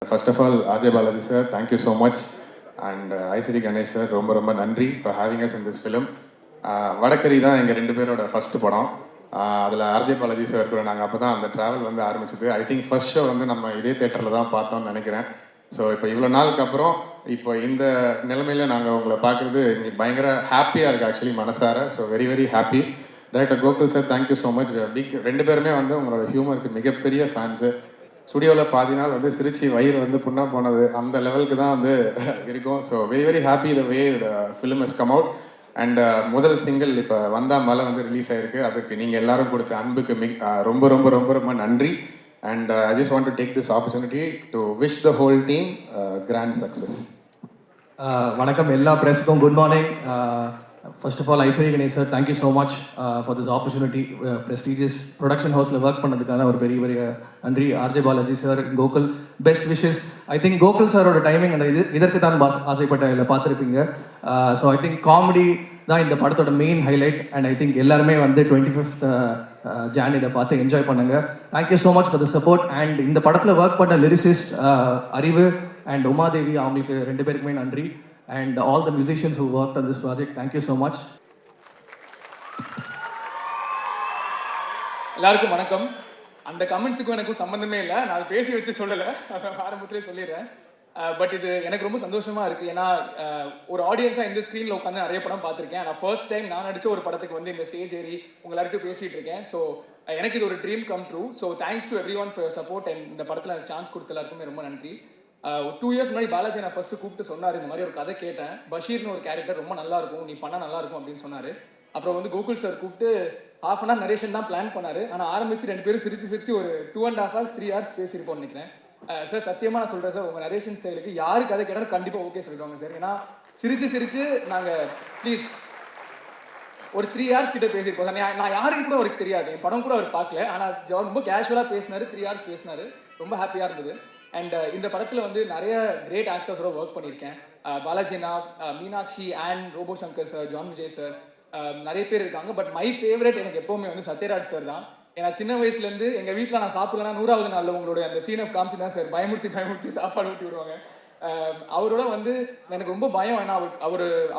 First of all, Ajay Balaji sir, thank you so much. And ICD Ganesh sir, ரொம்ப ரொம்ப நன்றி for having us in this film. Vadakkari தான் எங்கள் ரெண்டு பேரோட ஃபஸ்ட்டு படம். அதில் ஆர்ஜே பாலாஜி சார் கூட நாங்கள் அப்போ தான் அந்த ட்ராவல் வந்து ஆரம்பிச்சது. ஐ திங்க் ஃபர்ஸ்ட் ஷோ வந்து நம்ம இதே தேட்டரில் தான் பார்த்தோம்னு நினைக்கிறேன். ஸோ இப்போ இவ்வளோ நாளுக்கு அப்புறம் இப்போ இந்த நிலைமையில் நாங்கள் உங்களை பார்க்குறது எங்களுக்கு பயங்கர ஹாப்பியாக இருக்குது ஆக்சுவலி மனசார. So very very happy. Director Gokul sir, thank you so much. ரெண்டு பேருமே வந்து உங்களோட ஹியூமருக்கு மிகப்பெரிய ஃபேன்ஸு. ஸ்டுடியோவில் பாதி நாள் வந்து சிரிச்சு வயிறு வந்து புண்ணா போனது அந்த லெவலுக்கு தான் வந்து இருக்கும். So very very happy the way film is come out. And முதல் சிங்கிள் இப்போ வந்தா மலை வந்து ரிலீஸ் ஆயிருக்கு. அதுக்கு நீங்கள் எல்லாரும் கொடுத்த அன்புக்கு ரொம்ப ரொம்ப ரொம்ப ரொம்ப நன்றி. And I just want to take this opportunity to wish the whole team grand success. வணக்கம் எல்லா ப்ரெஸ்க்கும், good morning. First of all Ishari Ganesh sir, thank you so much for this opportunity. Prestigious production ஹவுஸில் ஒர்க் பண்ணதுக்கான ஒரு பெரிய பெரிய நன்றி. RJ Balaji sir, Gokul, best wishes. I think Gokul சாரோட டைமிங் அந்த இதற்கு தான் ஆசைப்பட்ட இதில் பார்த்துருப்பீங்க. ஸோ ஐ திங்க் காமெடி தான் இந்த படத்தோட main highlight. And I think எல்லாருமே வந்து 25th ஜான் இதை பார்த்து என்ஜாய் பண்ணுங்க. Thank you so much for the support. And இந்த படத்தில் ஒர்க் பண்ண லிரிசிஸ்ட் அறிவு அண்ட் உமாதேவி, அவங்களுக்கு ரெண்டு பேருக்குமே நன்றி. And all the musicians who worked on this project, thank you so much. எல்லாருக்கும் வணக்கம். அந்த கமெண்ட்ஸுக்கும் எனக்கும் சம்மந்தமே இல்லை, நான் பேசி வச்சு சொல்லலை, ஆரம்பத்திலே சொல்லிடுறேன். பட் இது எனக்கு ரொம்ப சந்தோஷமாக இருக்குது. ஏன்னா ஒரு ஆடியன்ஸாக இந்த ஸ்க்ரீனில் உட்காந்து நிறைய படம் பார்த்துருக்கேன். நான் ஃபர்ஸ்ட் டைம் நான் நடித்த ஒரு படத்துக்கு வந்து இந்த ஸ்டேஜ் ஏறி உங்கள் எல்லாருக்கும் பேசிகிட்டு இருக்கேன். ஸோ எனக்கு இது ஒரு dream come true. So thanks to every one for support. And இந்த படத்தில் எனக்கு சான்ஸ் கொடுத்த எல்லாருக்குமே ரொம்ப நன்றி. 2 years முன்னாடி பாலாஜி நான் ஃபர்ஸ்ட் கூப்பிட்டு சொன்னார், இந்த மாதிரி ஒரு கதை கேட்டேன், பஷீர்னு ஒரு கேரக்டர் ரொம்ப நல்லா இருக்கும், நீ பண்ணால் நல்லா இருக்கும் அப்படின்னு சொன்னார். அப்புறம் வந்து கோகுல் சார் கூப்பிட்டு ½ an hour நரேஷன் தான் பிளான் பண்ணார். ஆனால் ஆரம்பிச்சு ரெண்டு பேரும் சிரிச்சு ஒரு 2.5 hours 3 hours பேசியிருப்போம்னு நினைக்கிறேன். சார் சத்தியமாக நான் சொல்கிறேன் சார், உங்கள் நரேஷன் ஸ்டைலுக்கு யாரு கதை கேட்டாலும் கண்டிப்பாக ஓகே சொல்லிடுவாங்க சார். ஏன்னா சிரிச்சு நாங்கள் ப்ளீஸ் ஒரு 3 hours கிட்ட பேசியிருப்போம் சார். நான் யாருன்னு கூட அவருக்கு தெரியாது, என் படம் கூட அவர் பார்க்கல. ஆனால் ரொம்ப கேஷுவலாக பேசினார், 3 hours பேசினார், ரொம்ப ஹாப்பியாக இருந்தது. அண்ட் இந்த படத்தில் வந்து நிறைய கிரேட் ஆக்டர்ஸோட ஒர்க் பண்ணியிருக்கேன். பாலாஜினா, Meenakshi, and Robo Shankar sir, John Vijay sir, நிறைய பேர் இருக்காங்க. பட் மை ஃபேவரட் எனக்கு எப்போவுமே வந்து சத்யராஜ் சார் தான். ஏன்னா சின்ன வயசுலேருந்து எங்கள் வீட்டில் நான் சாப்பிடலன்னா 100வது நாளில் உங்களுடைய அந்த சீனை காமிச்சு தான் சார் பயமுறுத்தி சாப்பாடு ஊட்டி விடுவாங்க. அவரோட வந்து எனக்கு ரொம்ப பயம். ஏன்னா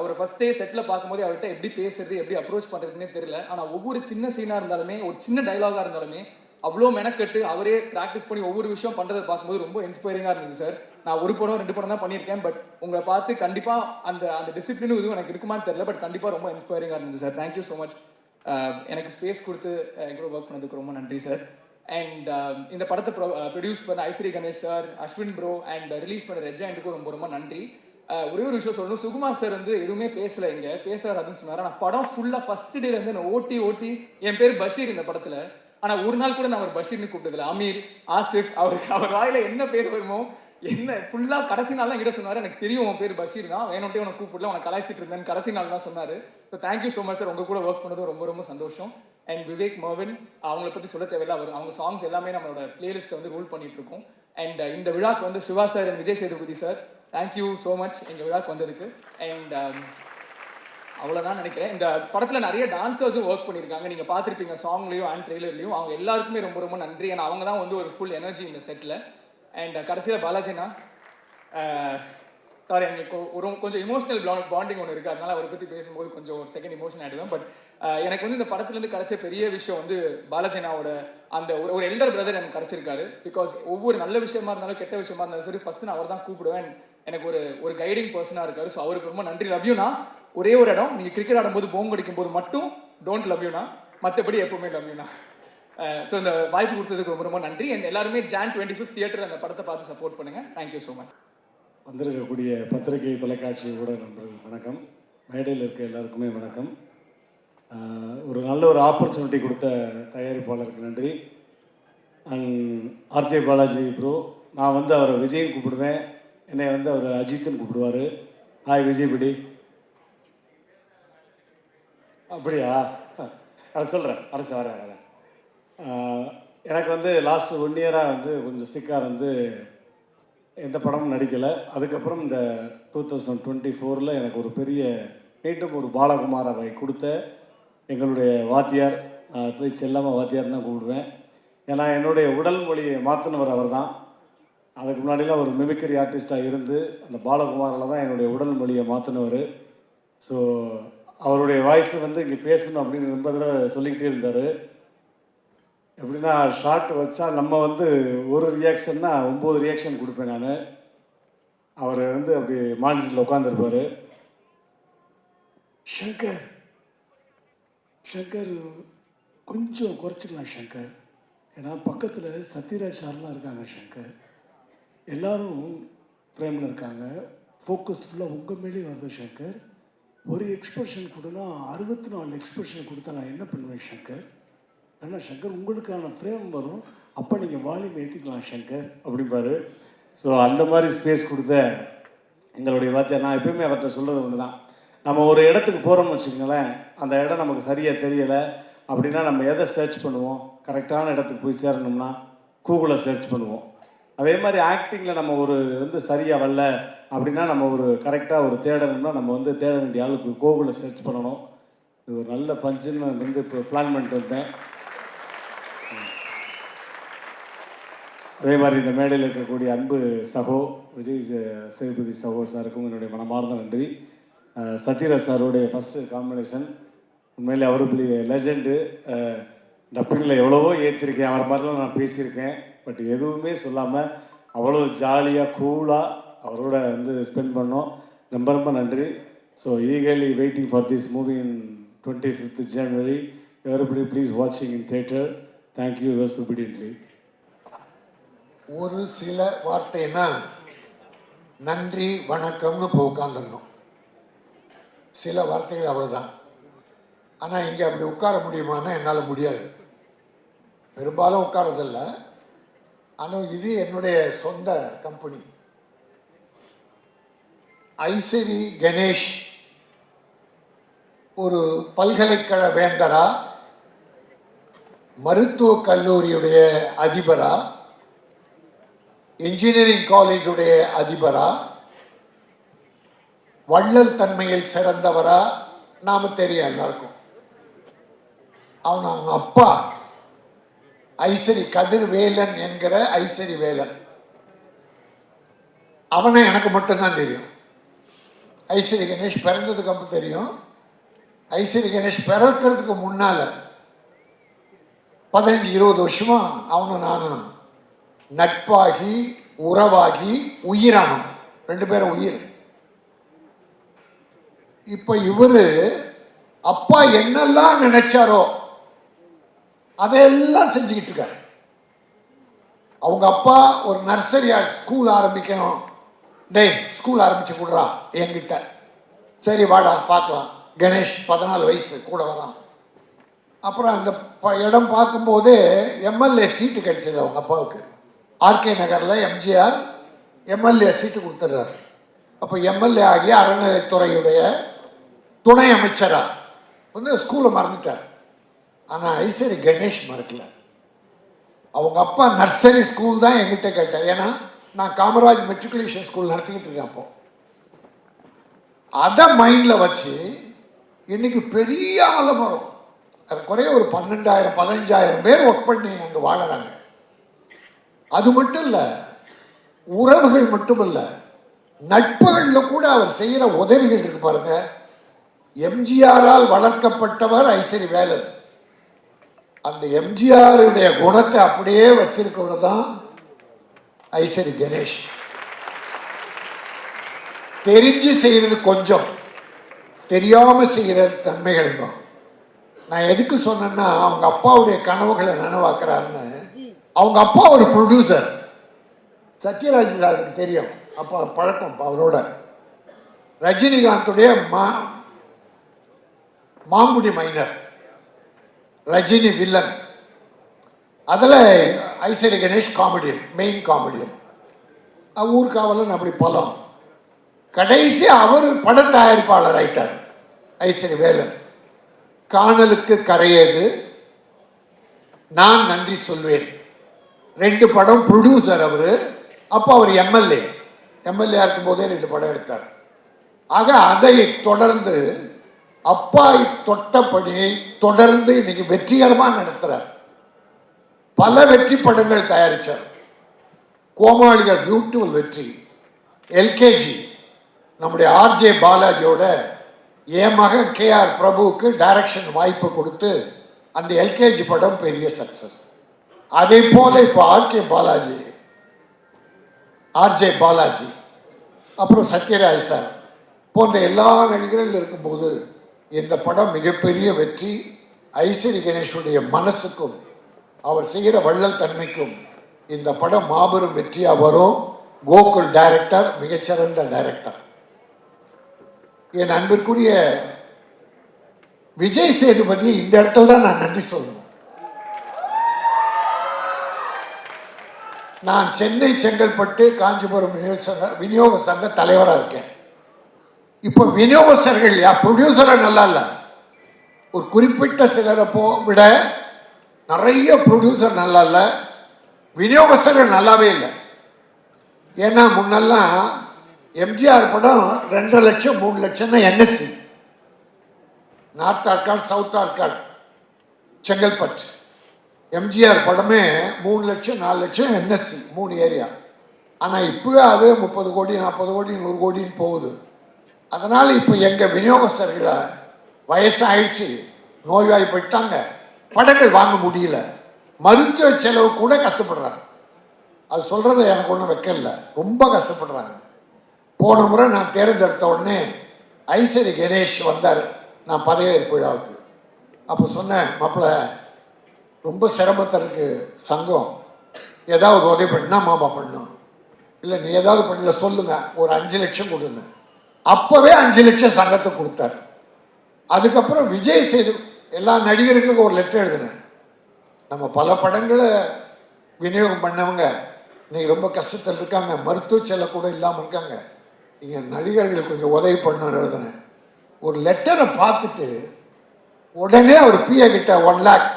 அவர் ஃபர்ஸ்ட் டே செட்டில் பார்க்கும்போது அவர்கிட்ட எப்படி பேசுறது, எப்படி அப்ரோச் பண்ணுறதுன்னே தெரியல. ஆனால் ஒவ்வொரு சின்ன சீனாக இருந்தாலுமே, ஒரு சின்ன டைலாகாக இருந்தாலுமே அவ்வளோ மெனக்கட்டு அவரே ப்ராக்டிஸ் பண்ணி ஒவ்வொரு விஷயம் பண்ணுறதை பார்க்கும்போது ரொம்ப இன்ஸ்பைரிங்காக இருந்தது சார். நான் 1 படம் 2 படம் தான் பண்ணியிருக்கேன். பட் உங்களை பார்த்து கண்டிப்பாக அந்த டிசிப்ளினும் இதுவும் எனக்கு இருக்குமான்னு தெரியல. பட் கண்டிப்பாக ரொம்ப இன்ஸ்பைரிங்காக இருந்தது சார். Thank you so much. எனக்கு ஸ்பேஸ் கொடுத்து என் கூட ஒர்க் பண்ணதுக்கு ரொம்ப நன்றி சார். அண்ட் இந்த படத்தை ப்ரொடியூஸ் பண்ண Ishari Ganesh sir, Ashwin bro, and release பண்ண ரெஜாயிண்ட்டுக்கும் ரொம்ப ரொம்ப நன்றி. ஒரே ஒரு விஷயம் சொல்லணும், சுகுமார் சார் வந்து எதுவுமே பேசலை, இங்கே பேசுறாருன்னு சொன்னார். ஆனால் படம் ஃபுல்லாக ஃபர்ஸ்ட் டேலேருந்து நான் ஓட்டி என் பேர் பஷீர் இந்த படத்தில். ஆனால் ஒரு நாள் கூட நான் அவர் பஷீர்னு கூப்பிட்டதில்ல. அமீர், ஆசிஃப், அவர் வாயில என்ன பேர் வருமோ, என்ன ஃபுல்லாக கடைசி நாள் தான் கிட்ட சொன்னார், எனக்கு தெரியும் உன் பேர் பஷீர் தான், வேணும்ட்டே உனக்கு கூப்பிடல, உனக்கு கலாய்ச்சிட்டு இருந்தேன், கடைசி நாள் தான் சொன்னார். So thank you so much sir. உங்கள் கூட ஒர்க் பண்ணது ரொம்ப ரொம்ப சந்தோஷம். அண்ட் விவேக் மர்வின், அவங்கள பற்றி சொல்ல தேவையில்லை, அவங்க சாங்ஸ் எல்லாமே நம்மளோட பிளேலிஸ்ட்டை வந்து ரூல் பண்ணிட்டு இருக்கோம். அண்ட் இந்த விழாக்கு வந்து Siva sir and Vijay Sethupathi sir, thank you so much எங்கள் விழாக்கு வந்ததுக்கு. அண்ட் அவ்வளோதான் நினைக்கிறேன். இந்த படத்தில் நிறைய டான்சர்ஸும் ஒர்க் பண்ணியிருக்காங்க, நீங்கள் பார்த்துருப்பீங்க சாங்லேயும் அண்ட் ட்ரெய்லர்லையும். அவங்க எல்லாருக்குமே ரொம்ப ரொம்ப நன்றி. ஏன்னா அவங்க தான் வந்து ஒரு ஃபுல் எனர்ஜி இந்த செட்டில். அண்ட் கடைசியில் பாலாஜினா, சாரி எனக்கு கொஞ்சம் இமோஷனல் பாண்டிங் ஒன்று இருக்குது, அதனால் அவரை பற்றி பேசும்போது கொஞ்சம் ஒரு செகண்ட் இமோஷன் ஆகிடுவேன். பட் எனக்கு வந்து இந்த படத்துலேருந்து கிடைச்ச பெரிய விஷயம் வந்து பாலாஜினாவோட அந்த ஒரு எல்டர் பிரதர் எனக்கு கிடச்சிருக்காரு. பிகாஸ் ஒவ்வொரு நல்ல விஷயமா இருந்தாலும் கெட்ட விஷயமா இருந்தாலும் சரி, ஃபஸ்ட்டு நான் அவர் தான் கூப்பிடுவேன். எனக்கு ஒரு கைடிங் பர்சனாக இருக்காரு. ஸோ அவருக்கு ரொம்ப நன்றி. லவ் யூனா, ஒரே ஒரு இடம், நீங்கள் கிரிக்கெட் ஆடும்போது போம் அடிக்கும் போது மட்டும் டோன்ட் லவ் யூனா, மற்றபடி எப்பவுமே லவ் யூனா. ஸோ இந்த வாய்ப்பு கொடுத்ததுக்கு ரொம்ப ரொம்ப நன்றி. அண்ட் எல்லாருமே Jan 25th தியேட்டர் அந்த படத்தை பார்த்து சப்போர்ட் பண்ணுங்கள். Thank you so much. வந்திருக்கக்கூடிய பத்திரிகை, தொலைக்காட்சி ஊடக நண்பர்கள் வணக்கம். மேடையில் இருக்க எல்லாருக்குமே வணக்கம். ஒரு நல்ல ஒரு ஆப்பர்ச்சுனிட்டி கொடுத்த தயாரிப்பாளருக்கு நன்றி. அண்ட் ஆர்ஜே பாலாஜி ப்ரோ, நான் வந்து அவரை விஜய்னு கூப்பிடுவேன், என்னை வந்து அவர் அஜித்துன்னு கூப்பிடுவார். ஹாய் விஜய் பிடி, அப்படியா? அதை சொல்கிறேன், அரசு வரேன். எனக்கு வந்து லாஸ்ட் 1 year வந்து கொஞ்சம் சிக்காக வந்து எந்த படமும் நடிக்கலை. அதுக்கப்புறம் இந்த 2024 எனக்கு ஒரு பெரிய மீண்டும் ஒரு பாலகுமாரை கொடுத்த எங்களுடைய வாத்தியார், போய் செல்லாமல் வாத்தியார் தான் கூப்பிடுவேன். ஏன்னா என்னுடைய உடல் மொழியை மாற்றினவர் அவர் தான். அதுக்கு முன்னாடிலாம் ஒரு மிமிக்ரி ஆர்டிஸ்டாக இருந்து அந்த பாலகுமாரில் தான் என்னுடைய உடல் மொழியை மாற்றினவர். ஸோ அவருடைய வாய்ஸ் வந்து இங்கே பேசணும் அப்படின்னு ரொம்ப தடவை சொல்லிக்கிட்டே இருந்தார். எப்படின்னா ஷார்ட் வச்சா நம்ம வந்து ஒரு ரியாக்ஷன்னா 9 ரியாக்ஷன் கொடுப்பேன் நான். அவர் வந்து அப்படி மானிட்டரில் உட்காந்துருப்பார். ஷங்கர் ஷங்கர் கொஞ்சம் குறைச்சிக்கலாம் ஷங்கர், ஏன்னா பக்கத்தில் சத்யராஜ் சார்லாம் இருக்காங்க ஷங்கர், எல்லாரும் ஃப்ரேமில் இருக்காங்க, ஃபோக்கஸ் ஃபுல்லாக உங்கள் மேலே வருது ஷங்கர். ஒரு எக்ஸ்பிரஷன் கொடுனா 64 எக்ஸ்பிரஷன் கொடுத்தா நான் என்ன பண்ணுவேன் ஷங்கர்? ஆனால் ஷங்கர் உங்களுக்கான ஃப்ரேம் வரும், அப்போ நீங்கள் வால்யூம் ஏற்றிக்கலாம் ஷங்கர் அப்படிம்பாரு. ஸோ அந்த மாதிரி ஸ்பேஸ் கொடுத்த எங்களுடைய வார்த்தையை நான் எப்பயுமே அவர்கிட்ட சொல்கிறது ஒன்று தான். நம்ம ஒரு இடத்துக்கு போகிறோம்னு வச்சுக்கோங்களேன், அந்த இடம் நமக்கு சரியாக தெரியலை அப்படின்னா நம்ம எதை சர்ச் பண்ணுவோம்? கரெக்டான இடத்துக்கு போய் சேரணும்னா கூகுளில் சர்ச் பண்ணுவோம். அதே மாதிரி ஆக்டிங்கில் நம்ம ஒரு வந்து சரியாக வரல அப்படின்னா நம்ம ஒரு கரெக்டாக ஒரு தேடணும்னா நம்ம வந்து தேட வேண்டிய ஆளுக்கு கூகுளில் சர்ச் பண்ணணும். இது ஒரு நல்ல பஞ்சுன்னு வந்து இப்போ பிளான் பண்ணிட்டு வந்தேன். அதே மாதிரி இந்த மேடையில் இருக்கக்கூடிய அன்பு சகோ விஜய் சேதுபதி சகோ சாருக்கும் என்னுடைய மனமார்ந்த நன்றி. சத்யராஜ் சாரோடைய ஃபஸ்ட்டு காம்பினேஷன் உண்மையிலே அவர் பெரிய லெஜெண்டு. டப்பிங்கில் எவ்வளவோ ஏற்றிருக்கேன், அவர் மாதிரிலாம் நான் பேசியிருக்கேன், பட் எதுவுமே சொல்லாமல் அவ்வளோ ஜாலியாக கூலாக அவரோட வந்து ஸ்பெண்ட் பண்ணோம். ரொம்ப ரொம்ப நன்றி. So eagerly waiting for this movie in 25th January. Everybody please வாட்சிங் in theatre. Thank you your obediently. ஒரு சில வார்த்தைனா நன்றி வணக்கம்னு இப்போ உட்காந்துடணும். சில வார்த்தைகள் அவ்வளோதான். ஆனால் இங்கே அப்படி உட்கார முடியுமான்னா என்னால் முடியாது, பெரும்பாலும் உட்காரதில்லை. ஆனால் இது என்னுடைய சொந்த கம்பெனி. ஐசரி கணேஷ் ஒரு பல்கலைக்கழக வேந்தரா, மருத்துவக் கல்லூரியுடைய அதிபரா, இன்ஜினியரிங் காலேஜுடைய அதிபரா, வள்ளல் தன்மையில் சிறந்தவரா நாம தெரியும் எல்லாருக்கும். அவங்க அப்பா ஐசரி கதிர்வேலன் என்கிற ஐசரி வேலன், அவனை எனக்கு மட்டும்தான் தெரியும். ஐசரி கணேஷ் பிறந்ததுக்கு அப்புறம் தெரியும். ஐசரி கணேஷ் பிறக்கிறதுக்கு முன்னால 15-20 வருஷமா அவனும் நானும் நட்பாகி உறவாகி உயிரானோம், 2 பேரும் உயிர். இப்ப இவரு அப்பா என்னெல்லாம் நினைச்சாரோ அதையெல்லாம் செஞ்சுக்கிட்டு இருக்காரு. அவங்க அப்பா ஒரு நர்சரி ஸ்கூல் ஆரம்பிக்கணும், டேய் ஸ்கூல் ஆரம்பிச்சு கொடுறா என்கிட்ட. சரி வாடா பார்க்கலாம். கணேஷ் 14 வயசு கூட வரான். அப்புறம் அந்த இடம் பார்க்கும்போது எம்எல்ஏ சீட்டு கிடைச்சது அவங்க அப்பாவுக்கு. ஆர்கே நகரில் எம்ஜிஆர் எம்எல்ஏ சீட்டு கொடுத்துட்றாரு. அப்போ எம்எல்ஏ ஆகி அறநிலைத்துறையுடைய துணை அமைச்சராக வந்து ஸ்கூலை மறந்துட்டார். ஆனால் ஐசரி கணேஷ் மறக்கல. அவங்க அப்பா நர்சரி ஸ்கூல் தான் என்கிட்ட கேட்டார். ஏன்னா நான் காமராஜ் மெட்ரிகுலேஷன் ஸ்கூல் நடத்திக்கிட்டு இருக்கேன். அப்போ அதை மைண்டில் வச்சு இன்னைக்கு பெரிய ஆலமரம், அது குறைய ஒரு 12,000-15,000 பேர் ஒர்க் பண்ணி அங்கே வாழறாங்க. அது மட்டும் இல்லை, உறவுகள் மட்டும் இல்லை, நட்புகளில் கூட அவர் செய்கிற உதவிகள் இருக்கு பாருங்க. எம்ஜிஆரால் வளர்க்கப்பட்டவர் ஐசரி வேலன். அந்த எம்ஜிஆருடைய குணத்தை அப்படியே வச்சிருக்கவர் தான் ஐசரி கணேஷ். தெரிஞ்சு செய்யறது கொஞ்சம், தெரியாம செய்கிற தன்மைகள் தான். நான் எதுக்கு சொன்னேன்னா, அவங்க அப்பாவுடைய கனவுகளை நனவாக்குறாருன்னு. அவங்க அப்பா ஒரு ப்ரொடியூசர், சத்யராஜ் சாருக்கு தெரியும், அப்பா பழக்கம் அவரோட. ரஜினிகாந்துடைய மாங்குடி மைனர், ரஜினி வில்லன், அதில் Ishari Ganesh comedian, main comedian. Oorkavalan, அப்படி பலம். கடைசி அவர் பட தயாரிப்பாளர் ஆயிட்டார் ஐசரி வேலன். காணலுக்கு கரையேது, நான் நன்றி சொல்வேன், 2 படம் ப்ரொடியூசர் அவரு. அப்போ அவர் எம்எல்ஏ இருக்கும் போதே 2 படம் எடுத்தார். ஆக அதை தொடர்ந்து அப்பா தொட்ட பணியை தொடர்ந்து இன்னைக்கு வெற்றிகரமாக நடத்துறார். பல வெற்றி படங்கள் தயாரித்தார். கோமாளிகள் பியூட்டிஃபுல் வெற்றி, எல்கேஜி நம்முடைய ஆர்ஜே பாலாஜியோட என் மகன் கேஆர் பிரபுவுக்கு டைரக்ஷன் வாய்ப்பு கொடுத்து அந்த எல்கேஜி படம் பெரிய சக்சஸ். அதே போல இப்போ ஆர்ஜே பாலாஜி அப்புறம் சத்யராஜ் சார் போன்ற எல்லா நடிகர்கள் இருக்கும்போது இந்த படம் மிகப்பெரிய வெற்றி. ஐஸ்வரி கணேஷுடைய மனசுக்கும் அவர் செய்கிற வள்ளல் தன்மைக்கும் இந்த படம் மாபெரும் வெற்றியாக வரும். கோகுல் டைரக்டர் மிகச்சிறந்த டைரக்டர். என் அன்பிற்குரிய விஜய் சேதுபதி இந்த இடத்துல தான் நான் நன்றி சொல்லணும். நான் சென்னை, செங்கல்பட்டு, காஞ்சிபுரம் விநியோக சங்க தலைவராக இருக்கேன். இப்போ விநியோகஸ்தர்கள் ப்ரொடியூசரை நல்லா இல்லை, ஒரு குறிப்பிட்ட சிலரை விட நிறைய ப்ரொடியூசர் நல்லா இல்லை, விநியோகஸ்தர்கள் நல்லாவே இல்லை. ஏன்னா முன்னெல்லாம் எம்ஜிஆர் படம் 2 லட்சம் 3 லட்சம் தான் NSC, north Arcot, south Arcot, Chengalpattu. MGR படமே 3 லட்சம் 4 லட்சம் என்எஸ்சி 3 ஏரியா. ஆனால் இப்போவே அது 30 கோடி 40 கோடி 100 கோடின்னு போகுது. அதனால் இப்போ எங்கள் விநியோகஸ்தர்களை வயசாகிடுச்சு, நோய்வாய்ப்பட்டாங்க, படங்கள் வாங்க முடியல, மருத்துவ செலவு கூட கஷ்டப்படுறாங்க. அது சொல்கிறத எனக்கு ஒன்றும் வைக்கல, ரொம்ப கஷ்டப்படுறாங்க. போன முறை நான் தேர்ந்தெடுத்த உடனே ஐஸ்வரி கணேஷ் வந்தார் நான் பதவியேற்பு விழாவுக்கு. அப்போ சொன்னேன், மாப்பிள்ளை ரொம்ப சிரமத்தில் இருக்கு சங்கம், ஏதாவது உதவி பண்ணா மாமா பண்ணும், இல்லை நீ ஏதாவது பண்ணல சொல்லுங்க, ஒரு 5 லட்சம் கொடுங்க. அப்போவே 5 லட்சம் சங்கத்துக்கு கொடுத்தார். அதுக்கப்புறம் விஜய் சேது எல்லா நடிகர்களுக்கும் ஒரு லெட்டர் எழுதுனேன். நம்ம பல படங்களை விநியோகம் பண்ணவங்க இன்னைக்கு ரொம்ப கஷ்டத்தில் இருக்காங்க, மருத்துவ செலவு கூட இல்லாமல் இருக்காங்க, நீங்கள் நடிகர்கள் கொஞ்சம் உதவி பண்ணணும்னு எழுதுனேன். ஒரு லெட்டரை பார்த்துட்டு உடனே அவர் பிஏ கிட்ட 1 லேக்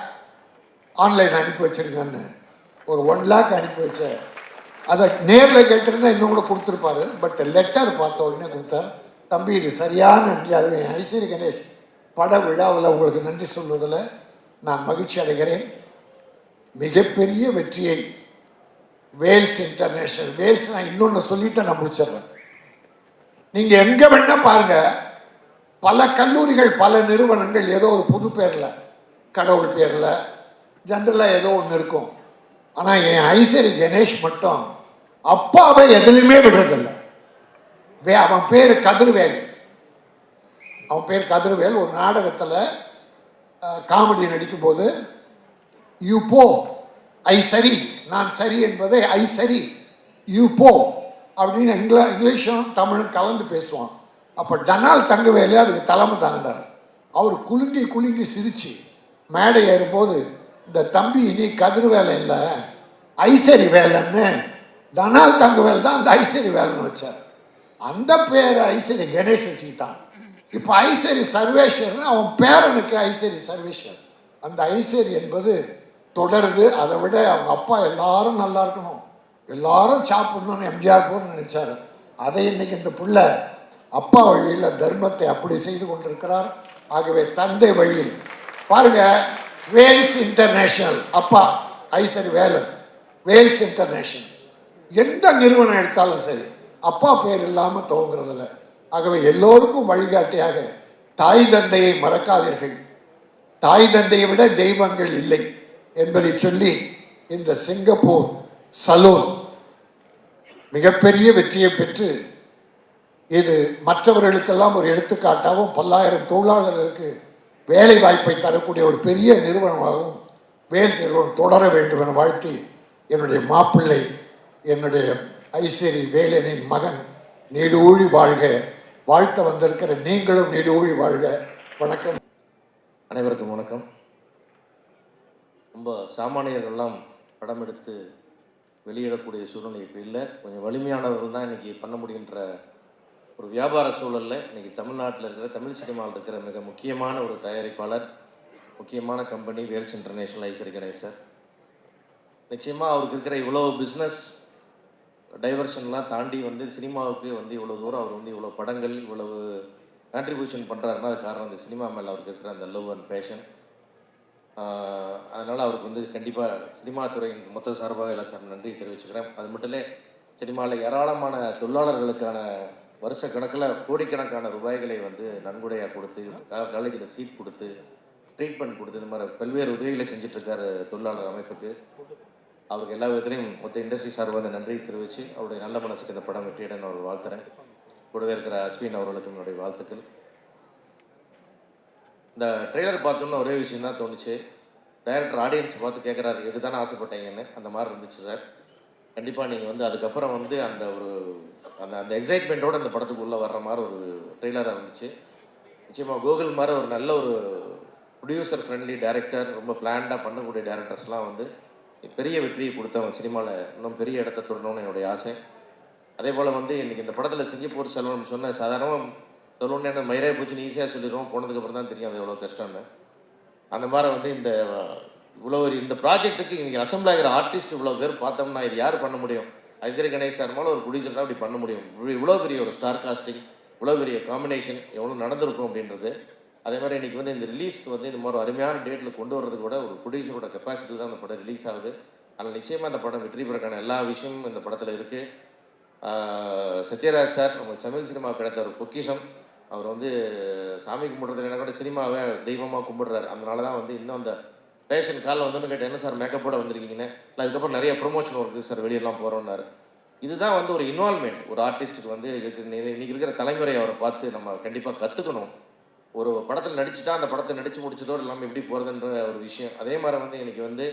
ஆன்லைன் அனுப்பி வச்சிருக்கேன்னு ஒரு 1 லேக் அனுப்பி வச்சேன். அதை நேரில் கேட்டிருந்தா இன்னும் கூட கொடுத்துருப்பாரு. பட் லெட்டர் பார்த்த உடனே கொடுத்தார். தம்பி இது சரியான நன்றி. அது ஐஸ்வரி கணேஷ் பட விழாவில் உங்களுக்கு நன்றி சொல்வதில் நான் மகிழ்ச்சி அடைகிறேன். மிகப்பெரிய வெற்றியை வேல்ஸ் இன்டர்நேஷனல், வேல்ஸ் நான் இன்னொன்று சொல்லிட்டு நான் முடிச்சிடுறேன். நீங்கள் எங்கே வேணா பாருங்க, பல கல்லூரிகள் பல நிறுவனங்கள் ஏதோ ஒரு புது பேரில், கடவுள் பேரில், ஜென்ரலாக ஏதோ ஒன்று இருக்கும். ஆனால் என் ஐஸ்வரி கணேஷ் மட்டும் அப்பாவை எதுலையுமே விடுறதில்லை. அவன் பேர் கதிர்வேல், அவன் பேர் கதிர்வேல். ஒரு நாடகத்தில் காமெடி நடிக்கும்போது யூ போ ஐ சரி, நான் சரி என்பதை ஐ சரி யூ போ அப்படின்னு இங்கிலீஷும் தமிழும் கலந்து பேசுவான். அப்போ டனால் தங்கவேலு அதுக்கு தலைமை தாங்கினார். அவர் குலுங்கி குலுங்கி சிரிச்சு மேடை ஏறும்போது, இந்த தம்பி இனி கதிர்வேலை இல்லை ஐசரி வேலைன்னு, டனால் தங்கவேல் தான் அந்த ஐசரி வேலைன்னு வச்சார். அந்த பேரை ஐஸ்வரி கணேஷ் வச்சுக்கிட்டான். இப்போ ஐஸ்வரி சர்வேஸ்வரன் அவன் பேரனுக்கு ஐஸ்வரி சர்வேஸ்வர். அந்த ஐஸ்வரி என்பது தொடருது. அதை விட அவங்க அப்பா எல்லாரும் நல்லா இருக்கணும், எல்லாரும் சாப்பிடணும்னு எம்ஜிஆர் போன்னு நினைச்சாரு. அதை இன்னைக்கு இந்த பிள்ளை அப்பா வழியில் தர்மத்தை அப்படி செய்து கொண்டிருக்கிறார். ஆகவே தந்தை வழியில் பாருங்க, வேல்ஸ் இன்டர்நேஷனல் அப்பா ஐஸ்வரி வேலன், வேல்ஸ் இன்டர்நேஷனல் எந்த நிறுவனம் எடுத்தாலும் சரி அப்பா பேர் இல்லாமல் துவங்குறதில்ல. ஆகவே எல்லோருக்கும் வழிகாட்டியாக தாய் தந்தையை மறக்காதீர்கள், தாய் தந்தையை விட தெய்வங்கள் இல்லை என்பதை சொல்லி இந்த சிங்கப்பூர் சலூன் மிகப்பெரிய வெற்றியை பெற்று இது மற்றவர்களுக்கெல்லாம் ஒரு எடுத்துக்காட்டாகவும் 10,000 தொழிலாளர்களுக்கு வேலை வாய்ப்பை தரக்கூடிய ஒரு பெரிய நிறுவனமாகவும் வேல் நிறுவனம் தொடர வேண்டும் என வாழ்த்தி, என்னுடைய மாப்பிள்ளை என்னுடைய ஐஸ்வரி வேலனின் மகன் நீடூழி வாழ்க, வாழ்த்த வந்திருக்கிற நீங்களும் நீடூழி வாழ்க. வணக்கம். அனைவருக்கும் வணக்கம். ரொம்ப சாமானியர்கள்லாம் படம் எடுத்து வெளியிடக்கூடிய சூழ்நிலை இப்போ இல்லை. கொஞ்சம் வலிமையானவர்கள் தான் இன்றைக்கி பண்ண முடிகின்ற ஒரு வியாபார சூழலில் இன்றைக்கி தமிழ்நாட்டில் இருக்கிற தமிழ் சினிமாவில் இருக்கிற மிக முக்கியமான ஒரு தயாரிப்பாளர், முக்கியமான company Vels international Ishari Ganesh sir. நிச்சயமாக அவருக்கு இருக்கிற இவ்வளோ பிஸ்னஸ் டைவர்ஷன்லாம் தாண்டி சினிமாவுக்கு இவ்வளோ தூரம் அவர் இவ்வளோ படங்கள் இவ்வளவு கான்ட்ரிபியூஷன் பண்ணுறாருன்னா அது காரணம் இந்த சினிமா மேலே அவருக்கு இருக்கிற அந்த லவ் அண்ட் பேஷன். அதனால் அவருக்கு வந்து கண்டிப்பாக சினிமா துறையின் மொத்த சார்பாக எல்லாத்தையும் நன்றி தெரிவிச்சுக்கிறேன். அது மட்டும் இல்லை, சினிமாவில் ஏராளமான தொழிலாளர்களுக்கான வருஷ கணக்கில் கோடிக்கணக்கான ரூபாய்களை வந்து நன்கொடையாக கொடுத்து, காலேஜில் சீட் கொடுத்து, ட்ரீட்மெண்ட் கொடுத்து, இந்த மாதிரி பல்வேறு உதவிகளை செஞ்சிட்ருக்காரு தொழிலாளர் அமைப்புக்கு. அவருக்கு எல்லா விதத்துலையும் மொத்த இண்டஸ்ட்ரி சார்பாக நன்றி தெரிவித்து, அவருடைய நல்ல மனசுக்கு இந்த படம் வெற்றியிடன்னு அவர் வாழ்த்துறேன். கூடவே இருக்கிற அஸ்வின் அவர்களுக்கும் என்னுடைய வாழ்த்துக்கள். இந்த ட்ரெய்லர் பார்த்தோம்னா ஒரே விஷயம் தான் தோணுச்சு. டைரக்டர் ஆடியன்ஸ் பார்த்து கேட்குறாரு, எது தானே ஆசைப்பட்டீங்கன்னு. அந்த மாதிரி இருந்துச்சு சார். கண்டிப்பாக நீங்கள் வந்து அதுக்கப்புறம் வந்து அந்த ஒரு அந்த எக்ஸைட்மெண்ட்டோடு அந்த படத்துக்கு உள்ளே வர்ற மாதிரி ஒரு ட்ரெய்லராக இருந்துச்சு. நிச்சயமாக கோகுல் மாதிரி ஒரு நல்ல ஒரு ப்ரொடியூசர் ஃப்ரெண்ட்லி டைரக்டர், ரொம்ப பிளான்டாக பண்ணக்கூடிய டைரக்டர்ஸ்லாம் வந்து பெரிய வெற்றியை கொடுத்தவங்க சினிமாவில் இன்னும் பெரிய இடத்த தொடரணும்னு என்னுடைய ஆசை. அதே போல் வந்து இன்றைக்கி இந்த படத்தில் சிங்கப்பூர் செல்வம் சொன்ன சாதாரணமாக சொல்லணுன்னு என்ன மயிரே போச்சுன்னு ஈஸியாக சொல்லிடுவோம், போனதுக்கப்புறம் தான் தெரியும் அது எவ்வளோ கஷ்டம்னு. அந்த மாதிரி வந்து இவ்வளோ இந்த ப்ராஜெக்ட்டுக்கு இன்றைக்கி அசம்பிள் ஆகிற ஆர்டிஸ்ட் இவ்வளோ பேர் பார்த்தோம்னா இது யார் பண்ண முடியும்? ஐஸ்வரி கணேஷ் சார் மேலே ஒரு ப்ரொடியூசர் அப்படி பண்ண முடியும். இவ்வளோ பெரிய ஒரு ஸ்டார் காஸ்டிங், இவ்வளோ பெரிய காம்பினேஷன் எவ்வளோ நடந்திருக்கும் அப்படின்றது. அதே மாதிரி இன்றைக்கி வந்து இந்த ரிலீஸ்க்கு வந்து இந்த மாதிரி அருமையான டேட்டில் கொண்டு வர்றதுக்கு கூட ஒரு ப்ரொடியூசரோட கெப்பாசிட்டி தான் அந்த படம் ரிலீஸ் ஆகுது. அதனால் நிச்சயமாக அந்த படம் வெற்றி பெறக்கான எல்லா விஷயமும் இந்த படத்தில் இருக்குது. சத்யராஜ் சார் நம்ம தமிழ் சினிமா கிடைத்த ஒரு பொக்கிஷம். அவர் வந்து சாமி கும்பிட்றதுல கூட சினிமாவை தெய்வமாக கும்பிடுறாரு. அதனால தான் வந்து இன்னும் அந்த பேஷன் காலில் வந்தோன்னு கேட்டேன், என்ன சார் மேக்கப்போட வந்திருக்கீங்கன்னு. இல்லை அதுக்கப்புறம் நிறைய ப்ரொமோஷன் இருக்குது சார், வெளியெல்லாம் போகிறோன்னாரு. இதுதான் வந்து ஒரு இன்வால்மெண்ட் ஒரு ஆர்டிஸ்ட்டுக்கு வந்து இன்றைக்கி இருக்கிற தலைமுறை அவரை பார்த்து நம்ம கண்டிப்பாக கற்றுக்கணும். ஒரு படத்தில் நடிச்சுட்டா அந்த படத்தை நடித்து முடிச்சதோடு இல்லாமல் எப்படி போகிறதுன்ற ஒரு விஷயம். அதே மாதிரி வந்து இன்றைக்கி வந்து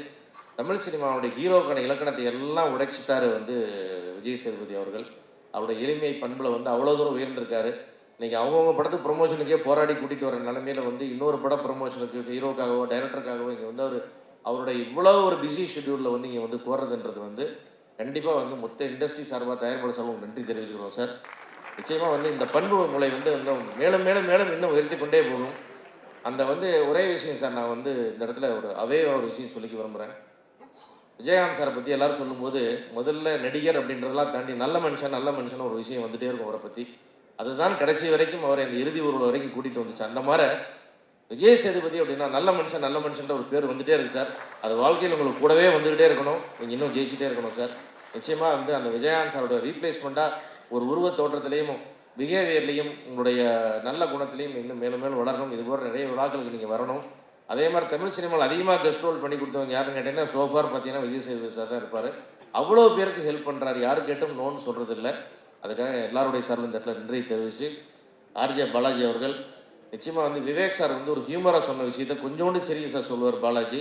தமிழ் சினிமாவுடைய ஹீரோக்கான இலக்கணத்தை எல்லாம் உடைச்சிட்டாரு வந்து விஜய் சேதுபதி அவர்கள். அவருடைய எளிமை பண்பில் வந்து அவ்வளோ தூரம் உயர்ந்திருக்காரு. இன்றைக்கி அவங்கவுங்க படத்துக்கு ப்ரொமோஷனுக்கே போராடி கூட்டிகிட்டு வர நிலைமையில் வந்து இன்னொரு படம் ப்ரொமோஷனுக்கு ஹீரோக்காகவோ டைரக்டருக்காகவோ இங்கே வந்து அவருடைய இவ்வளோ ஒரு பிஸி ஷெட்யூலில் வந்து இங்கே வந்து போகிறதுன்றது வந்து கண்டிப்பாக வந்து மொத்த இண்டஸ்ட்ரி சார்பாக தயாரிப்பாளர் சார்பாக நன்றி தெரிவிச்சுக்கிறோம் சார். நிச்சயமாக வந்து இந்த பண்பு முறை வந்து இன்னும் மேலும் மேலும் மேலும் இன்னும் உயர்த்தி கொண்டே போகும். அந்த வந்து ஒரே விஷயம் சார், நான் வந்து இந்த இடத்துல ஒரு விஷயம் சொல்லிக்க விரும்புகிறேன். விஜயகாந்த் சாரை பற்றி எல்லோரும் சொல்லும்போது முதல்ல நடிகர் அப்படின்றதெல்லாம் தாண்டி நல்ல மனுஷன் ஒரு விஷயம் வந்துகிட்டே இருக்கும் அவரை பற்றி. அதுதான் கடைசி வரைக்கும் அவரை இந்த இறுதி ஊர்வலம் வரைக்கும் கூட்டிகிட்டு வந்துச்சு. அந்த மாதிரி விஜய் சேதுபதி அப்படின்னா நல்ல மனுஷன்ற ஒரு பேர் வந்துகிட்டே இருக்குது சார். அது வாழ்க்கையில் உங்களுக்கு கூடவே வந்துக்கிட்டே இருக்கணும், நீங்கள் இன்னும் ஜெயிச்சுட்டே இருக்கணும் சார். நிச்சயமாக வந்து அந்த விஜயகாந்த் சாரோட ரீப்ளேஸ்மெண்ட்டாக ஒரு உருவத் தோற்றத்திலையும் பிஹேவியர்லேயும் உங்களுடைய நல்ல குணத்திலையும் இன்னும் மேலும் மேலும் வளரணும். இது போன்ற நிறைய விழாக்களுக்கு நீங்கள் வரணும். அதே மாதிரி தமிழ் சினிமாவில் அதிகமாக கெஸ்ட் ரோல் பண்ணி கொடுத்தவங்க யாருன்னு கேட்டிங்கன்னா சோஃபார் பார்த்தீங்கன்னா விஜய் சேதுபதி சார் தான் இருப்பார். அவ்வளோ பேருக்கு ஹெல்ப் பண்ணுறாரு, யாரு கேட்டும் நோன்னு சொல்கிறது இல்லை. அதுக்காக எல்லாருடைய சார்பில் இந்த இடத்துல நன்றி தெரிவித்து, ஆர்ஜே பாலாஜி அவர்கள் நிச்சயமாக வந்து விவேக் சார் வந்து ஒரு ஹியூமராக சொன்ன விஷயத்தை கொஞ்சோண்டு சீரியஸாக சொல்லுவார் பாலாஜி.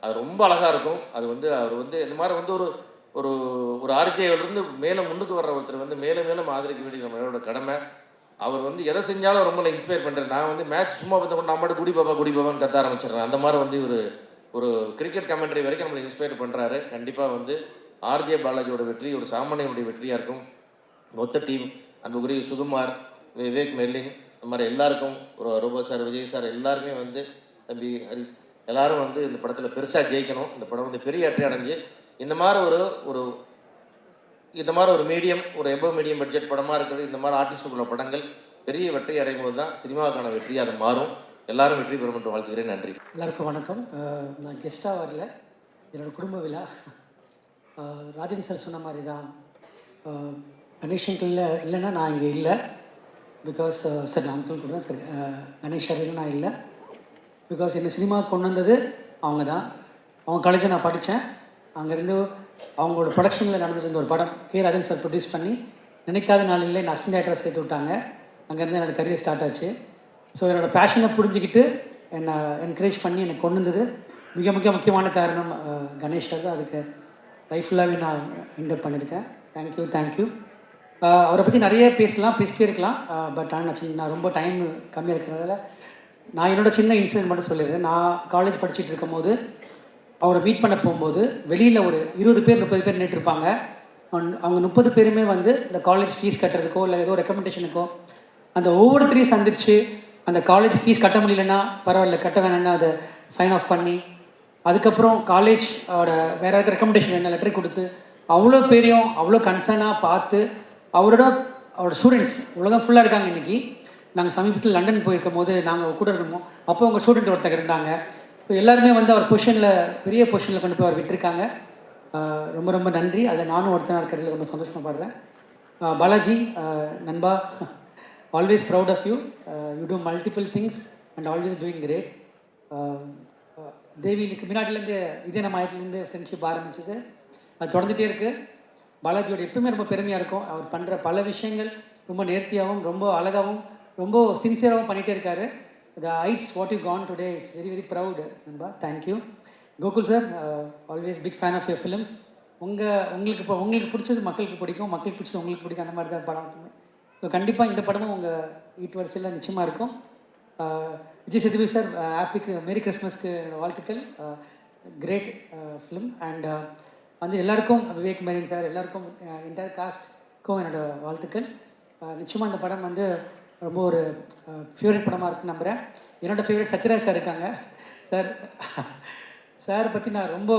அது ரொம்ப அழகாக இருக்கும். அது வந்து அவர் வந்து இந்த மாதிரி வந்து ஒரு ஒரு ஒரு ஆர்ஜேவிலிருந்து மேலே முன்னுக்கு வர்ற ஒருத்தர் வந்து மேலும் மேலும் ஆதரிக்க வேண்டிய நம்மளோட கடமை. அவர் வந்து எதை செஞ்சாலும் ரொம்ப இன்ஸ்பயர் பண்ணுறேன். நான் வந்து மேட்ச் சும்மா பார்த்து கொண்டு நம்மகிட்ட குடி பாபான்னு கத்த ஆரம்பிச்சிடுறேன். அந்த மாதிரி வந்து ஒரு கிரிக்கெட் கமெண்ட்ரி வரைக்கும் நம்மளை இன்ஸ்பயர் பண்ணுறாரு. கண்டிப்பாக வந்து ஆர்ஜே பாலாஜியோட வெற்றி ஒரு சாமானியனுடைய வெற்றியாக இருக்கும். மொத்த டீம் அன்புக்குரிய சுகுமார், விவேக் மெர்லின், இந்த மாதிரி எல்லாருக்கும் ஒரு ரோபோ சார், விஜய் சார் எல்லாருமே வந்து தம்பி ஹரிஷ் எல்லாரும் வந்து இந்த படத்தில் பெருசாக ஜெயிக்கணும். இந்த படம் வந்து பெரிய வெற்றி அடைஞ்சு இந்த மாதிரி ஒரு மீடியம் ஒரு எபோவ் மீடியம் பட்ஜெட் படமாக இருக்கிறது, இந்த மாதிரி ஆர்டிஸ்டுக்குள்ள படங்கள் பெரிய வெற்றி அடையும் போது தான் சினிமாவுக்கான வெற்றி அது மாறும். எல்லாரும் வெற்றி பெறும் என்று வாழ்த்துக்கிறேன். நன்றி. எல்லாருக்கும் வணக்கம். நான் கெஸ்ட்டாக வரல, என்னோடய குடும்ப விழா. ராஜன் சார் சொன்ன மாதிரி தான், கணேஷ் இல்லைன்னா நான் இங்கே இல்லை. பிகாஸ் சார் நான் அங்கிள் கொடுறேன் சார், கணேஷ் சார் இல்லை நான் இல்லை. பிகாஸ் என்னை சினிமாவுக்கு கொண்டு வந்தது அவங்க தான். அவங்க காலேஜில் நான் படித்தேன். அங்கேருந்து அவங்களோட ப்ரொடக்ஷனில் நடந்துட்டு இருந்த ஒரு படம் ராஜன் சார் ப்ரொடியூஸ் பண்ணி நினைக்காத நாளில் என்னை அசிஸ்டன்ட் டைரக்டராக சேர்த்து விட்டாங்க. அங்கேருந்து என்னோடய கரியர் ஸ்டார்ட் ஆச்சு. ஸோ என்னோடய பேஷனை புரிஞ்சுக்கிட்டு என்னை என்கரேஜ் பண்ணி என்னை கொண்டு வந்தது முக்கியமான காரணம் கணேஷ் சார் தான். அதுக்கு லைஃப் ஃபுல்லாகவே நான் என்டப் பண்ணியிருக்கேன். தேங்க்யூ. அவரை பற்றி நிறைய பேசிட்டே இருக்கலாம். பட் ஆனால் நான் ரொம்ப டைம் கம்மியாக இருக்கிறதால நான் என்னோடய சின்ன இன்சிடென்ட் மட்டும் சொல்லிடுறேன். நான் காலேஜ் படிச்சுட்டு இருக்கும் போது அவரை மீட் பண்ண போகும்போது வெளியில் ஒரு 20 பேர் 30 பேர் நின்றுருப்பாங்க. அவங்க 30 பேருமே வந்து இந்த காலேஜ் ஃபீஸ் கட்டுறதுக்கோ இல்லை ஏதோ ரெக்கமெண்டேஷனுக்கோ அந்த ஒவ்வொருத்தரையும் சந்திச்சு அந்த காலேஜ் ஃபீஸ் கட்ட முடியலன்னா பரவாயில்ல கட்ட வேணும்னா அதை சைன் ஆஃப் பண்ணி அதுக்கப்புறம் காலேஜோட வேறு ஏதாவது ரெக்கமெண்டேஷன் என்ன லெட்டர் கொடுத்து அவ்வளோ பேரையும் அவ்வளோ கன்சர்னாக பார்த்து அவரோட ஸ்டூடெண்ட்ஸ் உலகம் ஃபுல்லாக இருக்காங்க. இன்றைக்கி நாங்கள் சமீபத்தில் லண்டன் போயிருக்கும் போது நாங்கள் கூட இருக்கோம். அப்போ உங்கள் ஸ்டூடெண்ட் ஒருத்தர் இருந்தாங்க. ஸோ எல்லாருமே வந்து அவர் பொசிஷனில் பெரிய பொசிஷனில் கொண்டு போய் அவர் விட்டுருக்காங்க. ரொம்ப ரொம்ப நன்றி. அதில் நானும் ஒருத்தனாக இருக்கிறதுல ரொம்ப சந்தோஷப்படுறேன். பாலாஜி, நண்பா, always proud of you. You do multiple things and always doing great. தேவிக்கு முன்னாடிலேருந்து இதே நம்ம ஆயிரத்துலேருந்து ஃப்ரெண்ட்ஷிப் ஆரம்பிச்சது, அது தொடர்ந்துகிட்டே இருக்குது. பாலாஜியோட எப்பவுமே ரொம்ப பெருமையாக இருக்கும். அவர் பண்ணுற பல விஷயங்கள் ரொம்ப நேர்த்தியாகவும் ரொம்ப அழகாகவும் ரொம்ப சின்சியராகவும் பண்ணிகிட்டே இருக்காரு. The heights what you gone today is very very proud, Namba. Thank you. Gokul sir, always big fan of your films. உங்களுக்கு பிடிச்சது மக்களுக்கு பிடிக்கும், மக்களுக்கு பிடிச்சது உங்களுக்கு பிடிக்கும், அந்த மாதிரி தான் படம். ஸோ கண்டிப்பாக இந்த படமும் உங்கள் வீட்டு வரிசையில் நிச்சயமாக இருக்கும். விஜய் சேதுபதி சார், மேரி கிறிஸ்மஸ்க்கு வாழ்த்துக்கள். Great film. அண்ட் வந்து எல்லாருக்கும், விவேக் மேரின் சார், எல்லாருக்கும் என்டையர் காஸ்ட்க்கும் என்னோடய வாழ்த்துக்கள். நிச்சயமாக இந்த படம் வந்து ரொம்ப ஒரு ஃபேவரட் படமாக இருக்குன்னு நம்புகிறேன். என்னோடய ஃபேவரட் சத்யராஜ் சார் இருக்காங்க. சார் பற்றி நான் ரொம்ப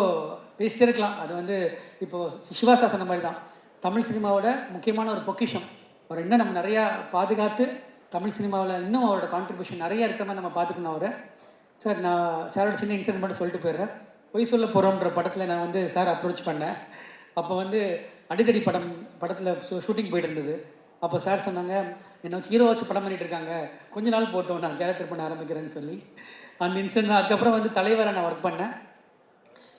பேசிட்டே இருக்கலாம். அது வந்து இப்போது சிவா சார் சொன்ன மாதிரி தான், தமிழ் சினிமாவோட முக்கியமான ஒரு பொக்கிஷம். அவர் இன்னும் நம்ம நிறையா பாதுகாத்து தமிழ் சினிமாவில் இன்னும் அவரோட கான்ட்ரிபியூஷன் நிறையா இருக்கிற மாதிரி நம்ம பார்த்துக்கணும் அவரை. சார், நான் சாரோட சின்ன இன்சிடென்ட் மட்டும் சொல்லிட்டு போயிடுறேன். பொய் சொல்ல போகிறோன்ற படத்தில் நான் வந்து சார் அப்ரோச் பண்ணேன். அப்போ வந்து அடிதடி படத்தில் ஷூட்டிங் போயிட்டு இருந்தது. அப்போ சார் சொன்னாங்க, என்னை வச்சு ஹீரோ வச்சு படம் பண்ணிகிட்டு இருக்காங்க, கொஞ்ச நாள் போட்டோம், நான் கேரக்டர் பண்ண ஆரம்பிக்கிறேன்னு சொல்லி. அந்த இன்சிடென்ட் அதுக்கப்புறம் வந்து தலைவரை நான் ஒர்க் பண்ணேன்.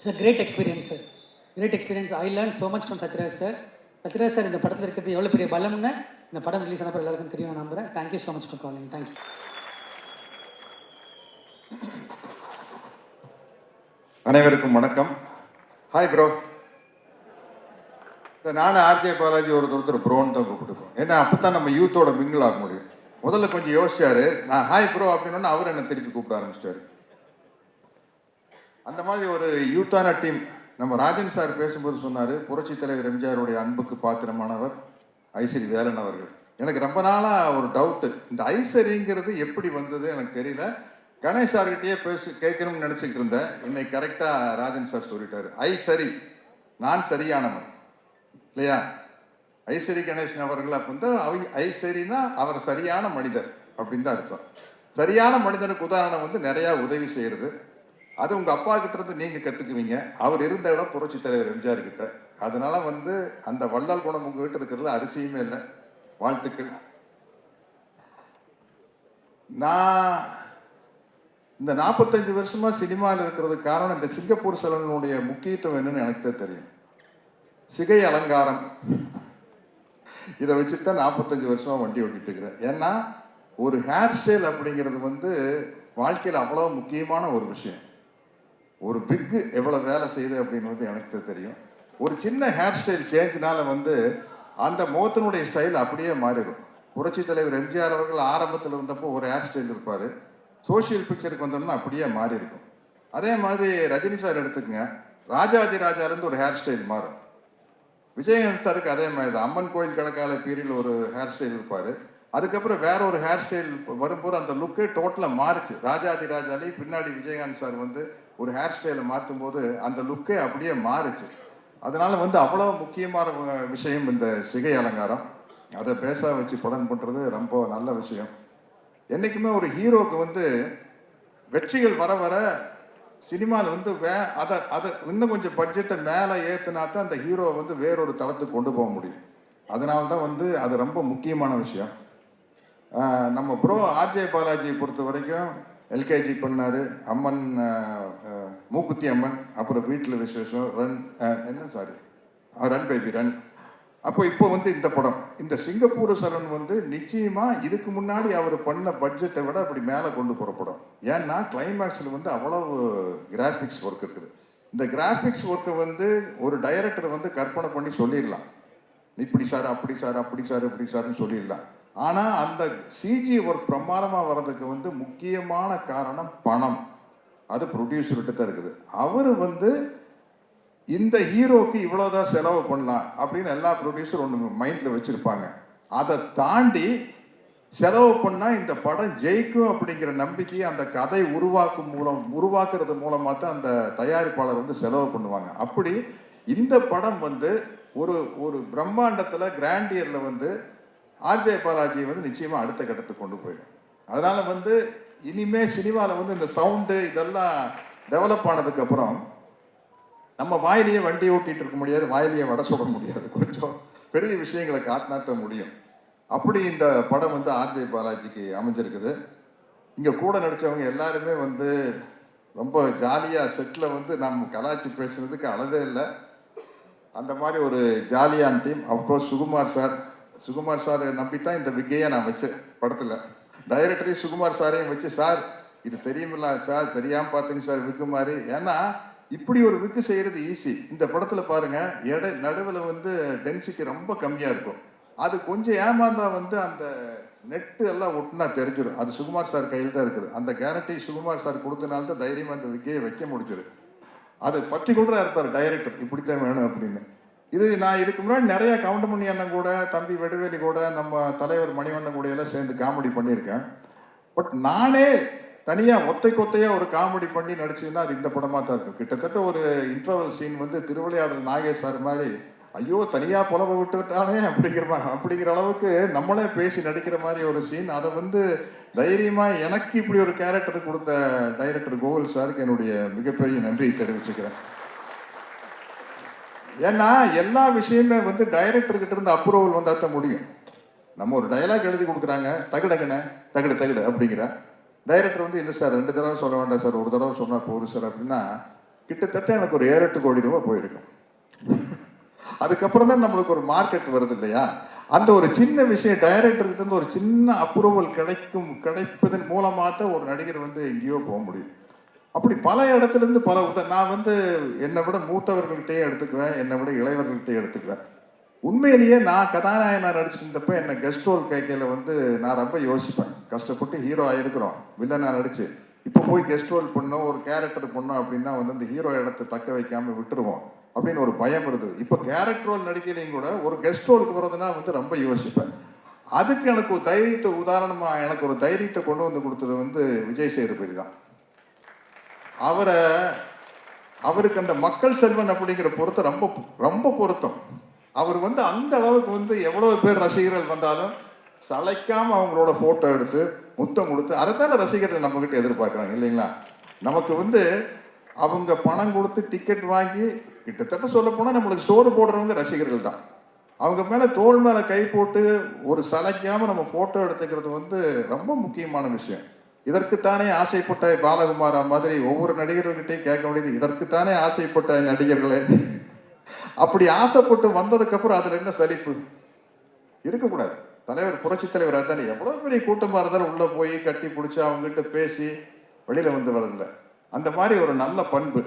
Sir, great experience sir, great experience. I learn so much from Sathyaraj sir. Sathyaraj sir இந்த படத்தில் இருக்கிறது எவ்வளோ பெரிய பலம்னு இந்த படம் ரிலீஸ் ஆனப்போ எல்லாருக்கும் தெரியும் நம்புகிறேன். Thank you so much for calling. Thank you. அனைவருக்கும் வணக்கம். Hi bro. நானும் ஆர்ஜே பாலாஜி ஒருத்தர் ப்ரோன்னு தான் கூப்பிட்டுருக்கோம். ஏன்னா அப்போ தான் நம்ம யூத்தோட மிங்கிள் ஆக முடியும். முதல்ல கொஞ்சம் யோசிச்சாரு, நான் ஹாய் ப்ரோ அப்படின்னா அவர் என்னை திருப்பி கூப்பிட ஆரம்பிச்சிட்டாரு. அந்த மாதிரி ஒரு யூத்தான டீம். நம்ம ராஜன் சார் பேசும்போது சொன்னார், புரட்சி தலைவர் எம்ஜிஆருடைய அன்புக்கு பாத்திரமானவர் ஐசரி வேலன் அவர்கள். எனக்கு ரொம்ப நாளாக ஒரு டவுட்டு, இந்த ஐசரிங்கிறது எப்படி வந்தது எனக்கு தெரியல. கணேஷ் சார்கிட்டயே கேட்கணும்னு நினச்சிக்கிட்டு இருந்தேன். இன்னைக்கு கரெக்டாக ராஜன் சார் சொல்லிட்டாரு, ஐசரி, நான் சரியானவன் இல்லையா. ஐசரி கணேசன் அவர்கள் அப்போ வந்து ஐசரினா அவர் சரியான மனிதர் அப்படின்னு தான் அர்த்தம். சரியான மனிதனுக்கு உதாரணம் வந்து நிறையா உதவி செய்கிறது. அது உங்கள் அப்பா கிட்ட இருந்து நீங்கள் கற்றுக்குவீங்க. அவர் இருந்த இடம் புரட்சி தலைவர் எம்ஜிஆர் கிட்ட. அதனால வந்து அந்த வள்ளல் குணம் உங்கள் வீட்டு இருக்கிறதுல அரிசியுமே இல்லை. வாழ்த்துக்கள். நான் இந்த 45 வருஷமா சினிமாவில் இருக்கிறதுக்கு காரணம் இந்த சிங்கப்பூர் செலவனுடைய முக்கியத்துவம் என்னன்னு எனக்கு தான் தெரியும். சிகை அலங்காரம் இதை வச்சுதான் 45 வருஷமா வண்டி ஓட்டிட்டு இருக்கிறேன். ஏன்னா ஒரு ஹேர் ஸ்டைல் அப்படிங்கிறது வந்து வாழ்க்கையில் அவ்வளோ முக்கியமான ஒரு விஷயம். ஒரு பிக்கு எவ்வளோ வேலை செய்யுது அப்படின்னு வந்து எனக்கு தான் தெரியும். ஒரு சின்ன ஹேர் ஸ்டைல் சேஞ்சினால வந்து அந்த முகத்தினுடைய ஸ்டைல் அப்படியே மாறிடும். புரட்சி தலைவர் எம்ஜிஆர் அவர்கள் ஆரம்பத்தில் இருந்தப்போ ஒரு ஹேர் ஸ்டைல் இருப்பார், சோஷியல் பிக்சருக்கு வந்தோம்னா அப்படியே மாறி இருக்கும். அதே மாதிரி ரஜினி சார் எடுத்துக்கங்க, ராஜாதி ராஜாலேருந்து ஒரு ஹேர் ஸ்டைல் மாறும். விஜயகாந்த் சாருக்கு அதே மாதிரி தான், அம்மன் கோயில் கடக்கால பீரியடில் ஒரு ஹேர் ஸ்டைல் இருப்பார். அதுக்கப்புறம் வேற ஒரு ஹேர் ஸ்டைல் வரும்போது அந்த லுக்கே டோட்டலாக மாறிச்சு. ராஜாதி ராஜாலே பின்னாடி விஜயகாந்த் சார் வந்து ஒரு ஹேர் ஸ்டைலை மாற்றும் போது அந்த லுக்கே அப்படியே மாறிச்சு. அதனால வந்து அவ்வளோ முக்கியமான விஷயம் இந்த சிகை அலங்காரம். அதை பேச வச்சு படம் பண்ணுறது ரொம்ப நல்ல விஷயம். என்றைக்குமே ஒரு ஹீரோவுக்கு வந்து வெற்றிகள் வர வர சினிமாவில் வந்து அதை இன்னும் கொஞ்சம் பட்ஜெட்டை மேலே ஏற்றினா தான் அந்த ஹீரோவை வந்து வேறொரு தளத்துக்கு கொண்டு போக முடியும். அதனால தான் வந்து அது ரொம்ப முக்கியமான விஷயம். நம்ம ப்ரோ ஆர்ஜே பாலாஜியை பொறுத்த வரைக்கும் எல்கேஜி பண்ணார், அம்மன் மூக்குத்தி அம்மன், அப்புறம் வீட்டில் விசேஷம், ரன் பேபி ரன். அப்போ இப்போ வந்து இந்த படம், இந்த சிங்கப்பூர் சரண் வந்து நிச்சயமாக இதுக்கு முன்னாடி அவர் பண்ண பட்ஜெட்டை விட அப்படி மேலே கொண்டு போகிற படம். ஏன்னா கிளைமேக்ஸில் வந்து அவ்வளவு கிராஃபிக்ஸ் ஒர்க் இருக்குது. இந்த கிராஃபிக்ஸ் ஒர்க்கை வந்து ஒரு டைரக்டர் வந்து கற்பனை பண்ணி சொல்லிடலாம், இப்படி சார் அப்படி சார் அப்படி சார் இப்படி சார்னு சொல்லிடலாம். ஆனால் அந்த சிஜி ஒர்க் பிரமாதமாக வர்றதுக்கு வந்து முக்கியமான காரணம் பணம். அது ப்ரொடியூசர்கிட்ட தான் இருக்குது. அவர் வந்து இந்த ஹீரோக்கு இவ்வளோதான் செலவு பண்ணலாம் அப்படின்னு எல்லா ப்ரொடியூசரும் ஒன்று மைண்டில் வச்சுருப்பாங்க. அதை தாண்டி செலவு பண்ணால் இந்த படம் ஜெயிக்கும் அப்படிங்கிற நம்பிக்கையை அந்த கதை உருவாக்குறது மூலமாக தான் அந்த தயாரிப்பாளர் வந்து செலவு பண்ணுவாங்க. அப்படி இந்த படம் வந்து ஒரு பிரம்மாண்டத்தில் கிராண்டியரில் வந்து ஆர்ஜே பாலாஜியை வந்து நிச்சயமாக அடுத்த கட்டத்துக்கு கொண்டு போயிடும். அதனால் வந்து இனிமேல் சினிமாவில் வந்து இந்த சவுண்டு இதெல்லாம் டெவலப் ஆனதுக்கப்புறம் நம்ம வாயிலேயே வண்டி ஓட்டிகிட்டு இருக்க முடியாது, வாயிலேயே வடை சுட முடியாது. கொஞ்சம் பெரிய விஷயங்களை காட்டினாத்த முடியும். அப்படி இந்த படம் வந்து ஆர்ஜே பாலாஜிக்கு அமைஞ்சிருக்குது. இங்கே கூட நடித்தவங்க எல்லாருமே வந்து ரொம்ப ஜாலியாக செட்டில் வந்து நம்ம கலாச்சி பேசுறதுக்கு அளவே இல்லை. அந்த மாதிரி ஒரு ஜாலியான டீம். அப்கோர்ஸ் சுகுமார் சார் நம்பித்தான் இந்த விக்கையை நான் வச்சேன் படத்தில். டைரக்டரையும் சுகுமார் சாரையும் வச்சு, சார் இது தெரியுமில்ல சார், தெரியாமல் பார்த்துங்க சார் விக்கு மாதிரி. ஏன்னா இப்படி ஒரு விக்கு செய்கிறது ஈஸி. இந்த படத்தில் பாருங்கள், நடுவில் வந்து டென்சிட்டி ரொம்ப கம்மியாக இருக்கும். அது கொஞ்சம் ஏமாந்தா வந்து அந்த நெட்டு எல்லாம் ஒட்டுனா தெரிஞ்சிடும். அது சுகுமார் சார் கையில் தான் இருக்குது. அந்த கேரண்டி சுகுமார் சார் கொடுத்தனால தான் தைரியமாக அந்த விக்கையை வைக்க முடிஞ்சது. அது பர்டிகுலராக இருப்பார் டைரக்டர், இப்படித்தான் வேணும் அப்படின்னு. நான் இதுக்கு முன்னாடி நிறைய கவுண்டமணி அண்ணன் கூட, தம்பி வெடுவேலி கூட, நம்ம தலைவர் மணிவண்ணன் கூட எல்லாம் சேர்ந்து காமெடி பண்ணியிருக்கேன். பட் நானே தனியாக ஒத்தையாக ஒரு காமெடி பண்ணி நடிச்சதுன்னா அது இந்த படமாக தான் இருக்கும். கிட்டத்தட்ட ஒரு இன்டர்வல் சீன் வந்து திருவிளையாடல் நாகேஷ் சார் மாதிரி, ஐயோ தனியாக புலவை விட்டானே அப்படிங்கிற அளவுக்கு நம்மளே பேசி நடிக்கிற மாதிரி ஒரு சீன். அதை வந்து தைரியமாக எனக்கு இப்படி ஒரு கேரக்டர் கொடுத்த டைரக்டர் கோகுல் சாருக்கு என்னுடைய மிகப்பெரிய நன்றி தெரிவிச்சுக்கிறேன். ஏன்னா எல்லா விஷயமே வந்து டைரக்டர்கிட்ட இருந்து அப்ரூவல் வந்தால் தான் முடியும். நம்ம ஒரு டைலாக் எழுதி கொடுக்குறாங்க, தகுடு அப்படிங்கிற டைரக்டர் வந்து இல்லை சார் 2 தடவை சொல்ல வேண்டாம் சார், ஒரு தடவை சொன்னால் போதும் சார் அப்படின்னா கிட்டத்தட்ட எனக்கு ஒரு 7-8 கோடி ரூபாய் போயிருக்கும். அதுக்கப்புறம் தான் நம்மளுக்கு ஒரு மார்க்கெட் வருது இல்லையா? அந்த ஒரு சின்ன விஷயம் டைரக்டர்கிட்ட இருந்து ஒரு சின்ன அப்ரூவல் கிடைப்பதன் மூலமாக ஒரு நடிகர் வந்து எங்கேயோ போக முடியும். அப்படி பல இடத்துல இருந்து நான் வந்து என்னை விட மூத்தவர்கள்ட்டே எடுத்துக்குவேன், என்னை விட இளையவர்கள்ட்டே எடுத்துக்குவேன். உண்மையிலேயே நான் கதாநாயகனா நடிச்சிருந்தப்ப என்ன கெஸ்ட் ரோல் கேட்கல வந்து நான் ரொம்ப யோசிப்பேன். கஷ்டப்பட்டு ஹீரோ ஆகிருக்கிறோம், வில்லனா நடிச்சு இப்போ போய் கெஸ்ட் ரோல் பண்ணோம், ஒரு கேரக்டர் பண்ணோம் அப்படின்னா வந்து அந்த ஹீரோ இடத்தை தக்க வைக்காம விட்டுருவோம் அப்படின்னு ஒரு பயம் இருந்தது. இப்போ கேரக்டர் ரோல் நடிக்கலையும் கூட ஒரு கெஸ்ட் ரோலுக்கு வரதுன்னா வந்து ரொம்ப யோசிப்பேன். அதுக்கு எனக்கு ஒரு தைரியத்தை எனக்கு ஒரு தைரியத்தை கொண்டு வந்து கொடுத்தது வந்து விஜய் சேதுபதி தான். அவருக்கு அந்த மக்கள் செல்வன் அப்படிங்கிற பொருத்தம் ரொம்ப ரொம்ப பொருத்தம். அவர் வந்து அந்த அளவுக்கு வந்து எவ்வளவு பேர் ரசிகர்கள் வந்தாலும் சளைக்காம அவங்களோட போட்டோ எடுத்து முத்தம் கொடுத்து, அதைத்தான ரசிகர்கள் நம்ம கிட்ட எதிர்பார்க்குறாங்க இல்லைங்களா? நமக்கு வந்து அவங்க பணம் கொடுத்து டிக்கெட் வாங்கி கிட்டத்தட்ட சொல்ல போனால் நம்மளுக்கு சோறு போடுறவங்க ரசிகர்கள் தான். அவங்க மேலே தோள் மேலே கை போட்டு ஒரு சளைக்காம நம்ம போட்டோ எடுத்துக்கிறது வந்து ரொம்ப முக்கியமான விஷயம். இதற்குத்தானே ஆசைப்பட்ட பாலகுமாரா மாதிரி ஒவ்வொரு நடிகர்கள்கிட்டையும் கேட்க வேண்டியது, இதற்குத்தானே ஆசைப்பட்ட நடிகர்களே. அப்படி ஆசைப்பட்டு வந்ததுக்கு அப்புறம் அதுல என்ன சலிப்பு இருக்கக்கூடாது. தலைவர் புரட்சி தலைவர் அதானே எவ்வளவு பெரிய கூட்டமா இருந்தாலும் உள்ள போய் கட்டி பிடிச்சி அவங்ககிட்ட பேசி வெளியில வந்து வரதில்லை. அந்த மாதிரி ஒரு நல்ல பண்பு.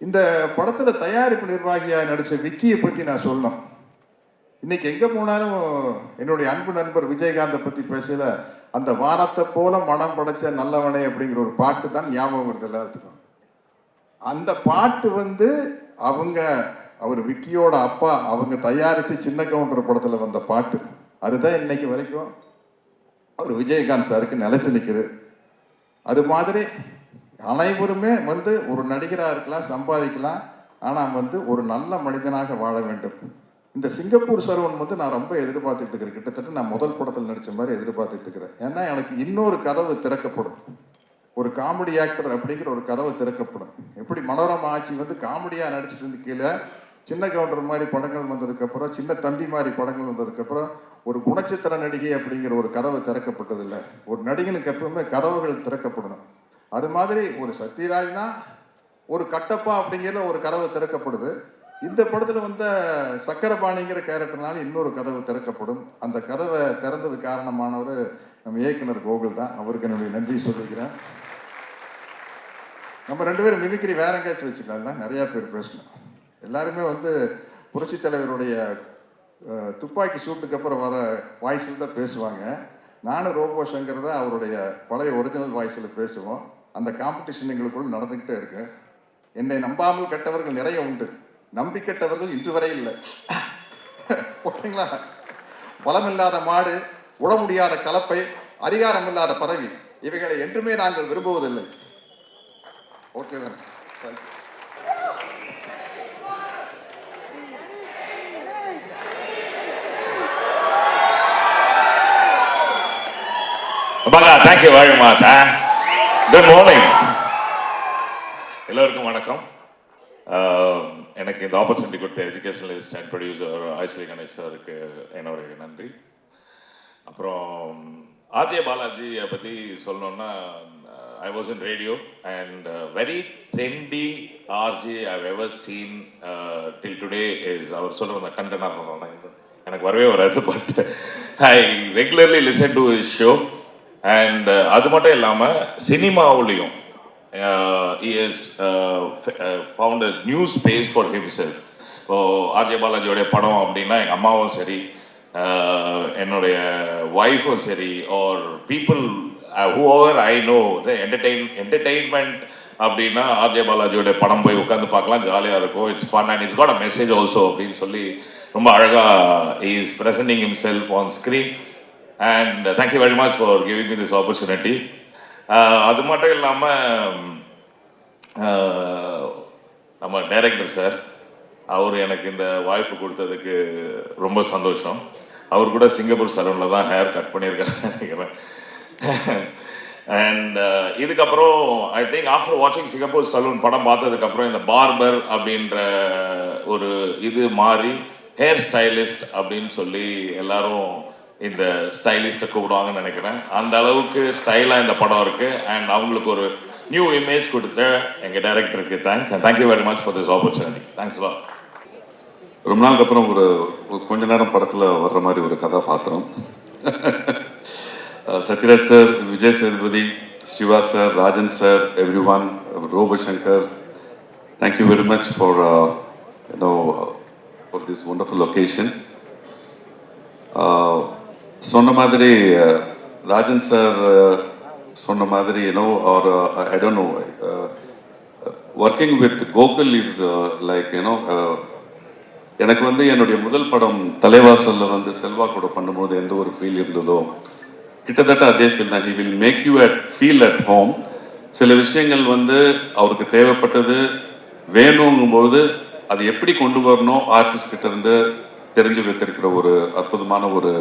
இந்த படத்துல தயாரிப்பு நிர்வாகியா நடிச்ச விக்கியை பற்றி நான் சொல்லணும். இன்னைக்கு எங்க போனாலும் என்னுடைய அன்பு நண்பர் விஜயகாந்தை பத்தி பேசல, அந்த வானத்தை போல மனம் படைச்ச நல்லவனே அப்படிங்கிற ஒரு பாட்டு தான் ஞாபகம் வருது எல்லாத்துக்கும். அந்த பாட்டு வந்து அவர் விக்கியோட அப்பா அவங்க தயாரித்து சின்ன கவுண்டர் படத்துல வந்த பாட்டு. அதுதான் இன்னைக்கு வரைக்கும் அவர் விஜயகாந்த் சாருக்கு நிலைச்சு நிற்குது. அது மாதிரி அனைவருமே வந்து ஒரு நடிகராக இருக்கலாம், சம்பாதிக்கலாம், ஆனால் வந்து ஒரு நல்ல மனிதனாக வாழ வேண்டும். இந்த சிங்கப்பூர் சரவணன் வந்து நான் ரொம்ப எதிர்பார்த்துட்டு இருக்கிறேன். கிட்டத்தட்ட நான் முதல் படத்தில் நடித்த மாதிரி எதிர்பார்த்துட்டு இருக்கிறேன். ஏன்னா எனக்கு இன்னொரு கதவு திறக்கப்படும். ஒரு காமெடி ஆக்டர் அப்படிங்கிற ஒரு கதவு திறக்கப்படும். எப்படி மனோரமா ஆட்சி வந்து காமெடியாக நடிச்சிட்டு இருந்து கீழே சின்ன கவுண்டர் மாதிரி படங்கள் வந்ததுக்கப்புறம், சின்ன தம்பி மாதிரி படங்கள் வந்ததுக்கப்புறம் ஒரு குணச்சித்திர நடிகை அப்படிங்கிற ஒரு கதவு திறக்கப்பட்டதில்லை. ஒரு நடிகனுக்கு எப்பவுமே கதவுகள் திறக்கப்படணும். அது மாதிரி ஒரு சத்யராஜ்னா ஒரு கட்டப்பா அப்படிங்கிற ஒரு கதவு திறக்கப்படுது. இந்த படத்தில் வந்த சக்கரபாணிங்கிற கேரக்டர்னால இன்னொரு கதவு திறக்கப்படும். அந்த கதவை திறந்தது காரணமானவர் நம்ம இயக்குனர் கோகுல் தான். அவருக்கு என்னுடைய நன்றி சொல்லிக்கிறேன். நம்ம 2 பேரும் மிமிக்ரி வேற எங்கேயாச்சும் வச்சுக்கலாம், நிறையா பேர் பேசணும். எல்லாருமே வந்து புரட்சி தலைவருடைய துப்பாக்கி சூட்டுக்கு அப்புறம் வர வாய்ஸில் தான் பேசுவாங்க. நானும் ரோபோ சங்கர் தான் அவருடைய பழைய ஒரிஜினல் வாய்ஸில் பேசுவோம். அந்த காம்படிஷன் எங்களுக்குள்ள நடந்துக்கிட்டே இருக்கு. என்னை நம்பாமல் கெட்டவர்கள் நிறைய உண்டு, நம்பி கெட்டவர்கள் இன்று வரை இல்லை. ஓகேங்களா? பலமில்லாத மாடு, உட முடியாத கலப்பை, அதிகாரம் இல்லாத பதவி, இவைகளை என்றுமே நாங்கள் விரும்புவதில்லை. ஓகே தான். Thank you very much. Good morning. வணக்கம். எனக்கு இந்த ஆப்பர்ச்சுனிட்டி கொடுத்த educationalist and producer Ishari Ganesh சாருக்கு என்னுடைய நன்றி. அப்புறம் ஆர்ஜே பாலாஜியை பற்றி சொல்லணுன்னா, I was in radio and very trendy RJ I've ever seen till today is அவர் சொல்கிற கண்டனர் எனக்கு வரவே வராது. But I regularly listen to his show. And அது மட்டும் இல்லாமல் சினிமாவுலேயும் he has found a new space for himself. இப்போ ஆர்ஜே பாலாஜியோடைய படம் அப்படின்னா எங்கள் அம்மாவும் சரி, என்னுடைய ஒய்ஃபும் சரி, our people whoever I know, the entertainment அப்படின்னா ஆர்ஜே பாலாஜியோட படம் போய் உட்காந்து பார்க்கலாம், ஜாலியாக இருக்கும். It's fun and it's got a message also அப்படின்னு சொல்லி ரொம்ப அழகாக is presenting himself on screen. And thank you very much for giving me this opportunity. அது மட்டும் இல்லாமல் நம்ம டைரக்டர் சார், அவர் எனக்கு இந்த வாய்ப்பு கொடுத்ததுக்கு ரொம்ப சந்தோஷம். அவர் கூட சிங்கப்பூர் சலூனில் தான் ஹேர் கட் பண்ணியிருக்காருன்னு நினைக்கிறேன். அண்ட் இதுக்கப்புறம் ஐ திங்க் ஆஃப்டர் வாட்சிங் சிங்கப்பூர் சலூன் படம் பார்த்ததுக்கப்புறம் இந்த பார்பர் அப்படின்ற ஒரு இது மாறி ஹேர் ஸ்டைலிஸ்ட் அப்படின்னு சொல்லி எல்லாரும் இந்த ஸ்டைலிஸ்ட்டை கூப்பிடுவாங்கன்னு நினைக்கிறேன். அந்த அளவுக்கு ஸ்டைலாக இந்த படம் இருக்குது. அண்ட் அவங்களுக்கு ஒரு நியூ இமேஜ் கொடுத்த எங்கள் டைரக்டருக்கு thanks. And thank you very much for this opportunity. Thanks lot. ரொம்ப நாளுக்கு அப்புறம் ஒரு கொஞ்ச நேரம் படத்தில் வர்ற மாதிரி ஒரு கதாபாத்திரம். Sathyaraj sir, Vijay Sethupathi, Siva sir, Rajan sir, everyone, Robo Shankar, thank you very much for for this wonderful occasion. சொன்ன மாதிரி ராஜன் சார் சொன்ன மாதிரி or I don't know, working with Gokul is like எனக்கு என்னுடைய முதல் படம் தலைவாசலில் செல்வா கூட பண்ணும்போது எந்த ஒரு ஃபீல் இருந்ததோ கிட்டத்தட்ட அதே ஃபீல் தான். He will make you feel at home. சில விஷயங்கள் அவருக்கு தேவைப்பட்டது வேணுங்கும்போது அது எப்படி கொண்டு வரணும் ஆர்டிஸ்ட் கிட்ட இருந்து தெரிஞ்சு வைத்திருக்கிற ஒரு அற்புதமான ஒரு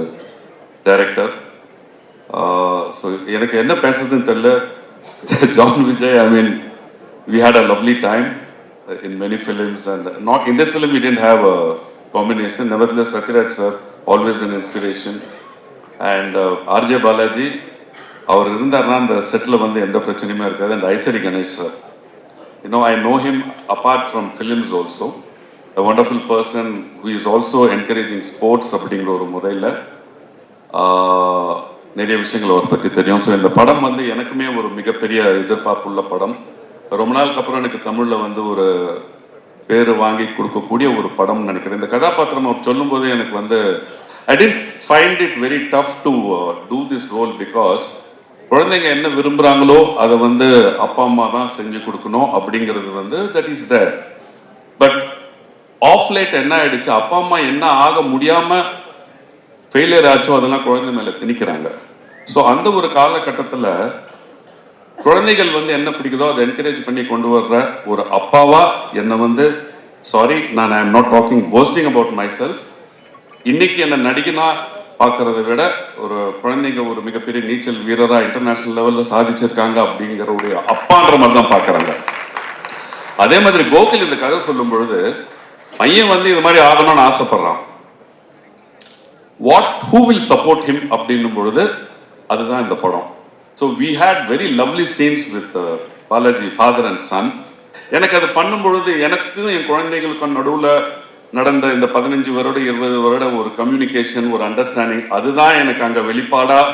டைரக்டர். ஸோ எனக்கு என்ன பேசுறதுன்னு தெரியல. John Vijay, I mean, we had a lovely time in many films, and not in this film we didn't have a combination. Nevertheless, Sathiraj sir, always an inspiration. And RJ Balaji, அவர் இருந்தார்னா அந்த settle எந்த பிரச்சனையுமே இருக்காது. And Ishari Ganesh sir, I know him apart from films also. A wonderful person who is also encouraging sports அப்படிங்கிற ஒரு முறையில் நிறைய விஷயங்கள் அவரை பற்றி தெரியும். ஸோ இந்த படம் எனக்குமே ஒரு மிகப்பெரிய எதிர்பார்ப்புள்ள படம். ரொம்ப நாளுக்கு அப்புறம் எனக்கு தமிழில் ஒரு பேர் வாங்கி கொடுக்கக்கூடிய ஒரு படம்னு நினைக்கிறேன். இந்த கதாபாத்திரம் அவர் சொல்லும்போது எனக்கு I didn't find it very tough to do this role because குழந்தைங்க என்ன விரும்புகிறாங்களோ அதை அப்பா அம்மா தான் செஞ்சு கொடுக்கணும் அப்படிங்கிறது that is there. But off light என்ன ஆயிடுச்சு, அப்பா அம்மா என்ன ஆக முடியாமல் ஃபெயிலியர் ஆச்சோ அதெல்லாம் குழந்தை மேலே திணிக்கிறாங்க. ஸோ அந்த ஒரு காலகட்டத்தில் குழந்தைகள் என்ன பிடிக்குதோ அதை என்கரேஜ் பண்ணி கொண்டு வர்ற ஒரு அப்பாவா என்னை சாரி, நான் I am not talking posting about my self. இன்னைக்கு என்ன நடிகனா பார்க்கறத விட ஒரு குழந்தைங்க ஒரு மிகப்பெரிய நீச்சல் வீரராக இன்டர்நேஷனல் லெவலில் சாதிச்சிருக்காங்க அப்படிங்கிற ஒரு அப்பான்ற மாதிரி தான் பார்க்குறாங்க. அதே மாதிரி கோகுல் இந்த கதை சொல்லும் பொழுது பையன் இது மாதிரி ஆகணும்னு ஆசைப்படுறான். who will support him அப்படின்னும் பொழுது அதுதான் இந்த படம். So we had very lovely scenes with Balaji father and son. எனக்கு அது பண்ணும் பொழுது எனக்கும் என் குழந்தைகளுக்கும் நடுவில் நடந்த இந்த 15 வருட 20 வருட ஒரு கம்யூனிகேஷன், ஒரு அண்டர்ஸ்டாண்டிங், அதுதான் எனக்கு அங்கே வெளிப்பாடாக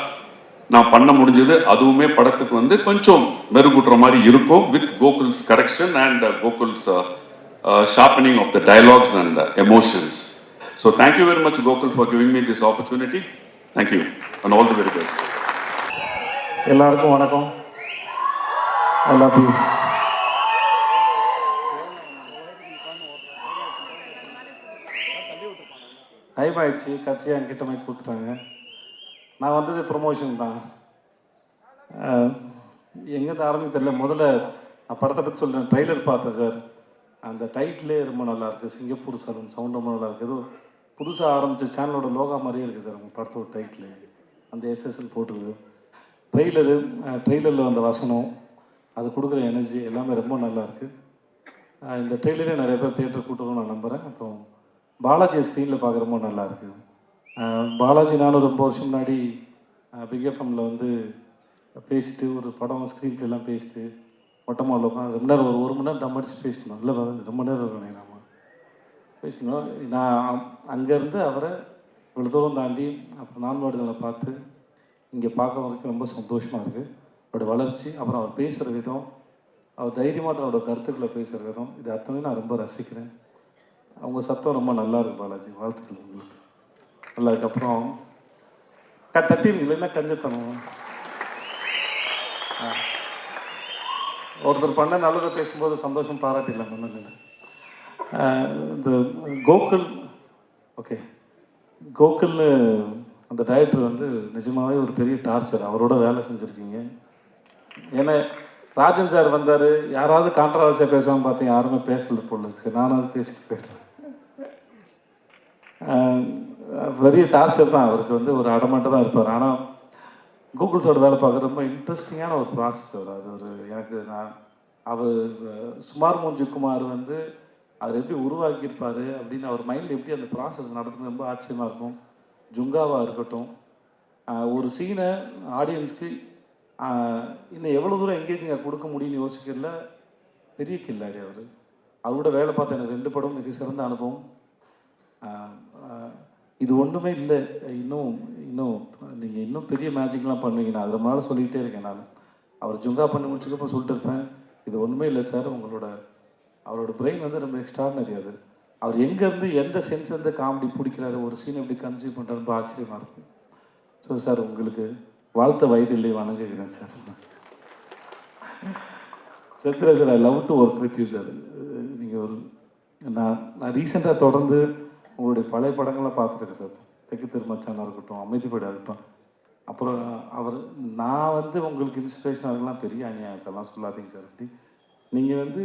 நான் பண்ண முடிஞ்சது. அதுவுமே படத்துக்கு கொஞ்சம் மெருகூட்டுற மாதிரி இருக்கும் with Gokul's correction and Gokul's sharpening of the dialogues and emotions. So thank you very much Gokul for giving me this opportunity. Thank you and all the very best. எல்லாருக்கும் வணக்கம். I love you. டைம் ஆயிடுச்சு, கடைசியாக என்கிட்ட mic கொடுத்துட்டாங்க. நான் வந்தது promotion தான். எங்கேருந்து ஆரம்பிக்க தெரியல. முதல்ல நான் படத்தை பற்றி சொல்கிறேன். ட்ரைலர் பார்த்தேன் சார். அந்த டைட்டிலே ரொம்ப நல்லாயிருக்கு. சிங்கப்பூர் சலூன் சவுண்ட் ரொம்ப நல்லாயிருக்கு. ஏதோ புதுசாக ஆரம்பித்த சேனலோட லோகா மாதிரியே இருக்குது சார் உங்கள் படத்தோட டைட்டில். அந்த எஸ்எஸ்எல் போட்டுருக்குது. ட்ரெய்லரில் வந்த வசனம், அது கொடுக்குற எனர்ஜி எல்லாமே ரொம்ப நல்லாயிருக்கு. இந்த ட்ரெயிலரே நிறைய பேர் தியேட்டர் கூட்டணும்னு நான் நம்புகிறேன். அப்புறம் பாலாஜி ஸ்க்ரீனில் பார்க்குறப்போ நல்லா இருக்குது. பாலாஜி நானும் ரொம்ப வருஷம் முன்னாடி பிக் எஃப்எம்மில் வந்து பேசிட்டு ஒரு படம் ஸ்க்ரீன் எல்லாம் பேசிட்டு மொட்டை மாடல உட்காந்து ரொம்ப நேரம் ஒரு மணி நேரம் தம் அடிச்சு பேசினோம். இல்லை ரொம்ப நேரம் இருக்கணும் நம்ம பேசினோம். நான் அங்கேருந்து அவரை இவ்வளோ தூரம் தாண்டி அப்புறம் நான்காடுகளை பார்த்து இங்கே பார்க்க வரைக்கும் ரொம்ப சந்தோஷமாக இருக்குது. அவரோட வளர்ச்சி, அப்புறம் அவர் பேசுகிற விதம், அவர் தைரியமாக தன்னோட கருத்துக்களை பேசுகிற விதம், இது அத்தனையும் நான் ரொம்ப ரசிக்கிறேன். அவங்க சத்தம் ரொம்ப நல்லா இருக்கு பாலாஜி, வாழ்த்துக்கள் உங்களுக்கு. நல்லா இருக்கு. அப்புறம் தட்டிங்க இல்லைன்னா கஞ்சத்தனம். ஒருத்தர் பண்ண நல்லதை பேசும்போது சந்தோஷம் பாராட்டிடலாம் ஒன்றும் இல்லை. இந்த கோகுல், ஓகே, கோகுல்னு அந்த டைரக்டர் வந்து நிஜமாகவே ஒரு பெரிய டார்ச்சர். அவரோட வேலை செஞ்சுருக்கீங்க. ஏன்னா ராஜன் சார் வந்தார், யாராவது கான்ட்ரவர்சியாக பேசுவாங்க பார்த்தீங்க, யாருமே பேசல போல. சரி, நானும் அது பேசிட்டு போயிட்டேன். பெரிய டார்ச்சர் தான். அவருக்கு வந்து ஒரு அடமாட்டம் தான் இருப்பார். ஆனால் கூகுள் சார் வேலை பார்க்க ரொம்ப இன்ட்ரெஸ்டிங்கான ஒரு ப்ராசஸ் அவர். அது ஒரு எனக்கு அவர் சுமார் மூஞ்சிக்குமார் வந்து அவர் எப்படி உருவாக்கியிருப்பார் அப்படின்னு அவர் மைண்டில் எப்படி அந்த ப்ராசஸ் நடத்துறது ரொம்ப ஆச்சரியமாக இருக்கும். ஜுங்காவாக இருக்கட்டும், ஒரு சீனை ஆடியன்ஸ்க்கு இன்னும் எவ்வளோ தூரம் எங்கேஜிங்காக கொடுக்க முடியும்னு யோசிக்கல. பெரிய கில்லாடி அவர். அவரோட வேலை பார்த்த எனக்கு 2 படம் மிக சிறந்த அனுபவம். இது ஒன்றுமே இல்லை. இன்னும் நீங்கள் இன்னும் பெரிய மேஜிக்லாம் பண்ணுவீங்க. நான் அது ரொம்ப நாள் சொல்லிகிட்டே இருக்கேன். நான் அவர் ஜுங்கா பண்ணி முடிச்சதுக்கப்புறம் சொல்லிட்டு இருப்பேன், இது ஒன்றுமே இல்லை சார், அவரோட பிரெயின் வந்து ரொம்ப எக்ஸ்ட்ராடனரி. அது அவர் எங்கேருந்து எந்த சென்ஸ்லேருந்து காமெடி பிடிக்கிறாரு, ஒரு சீன் எப்படி கன்சியூவ் பண்ணுறாரு, ரொம்ப ஆச்சரியமாக இருக்கும். ஸோ சார், உங்களுக்கு வாழ்த்த வயது இல்லை, வணங்குகிறேன் sir. Sathyaraj sir, I love to work with you sir. நீங்கள் நான் ரீசெண்டாக தொடர்ந்து உங்களுடைய பழைய படங்கள்லாம் பார்த்துருக்கேன் சார். தெற்கு திருமச்சானாக இருக்கட்டும், அமைதிப்படியாக இருக்கட்டும். அப்புறம் நான் வந்து உங்களுக்கு இன்ஸ்பிரேஷனாக இருக்கலாம், பெரிய அநியாயம் சார்லாம் சொல்லாதீங்க சார். அப்படி நீங்கள் வந்து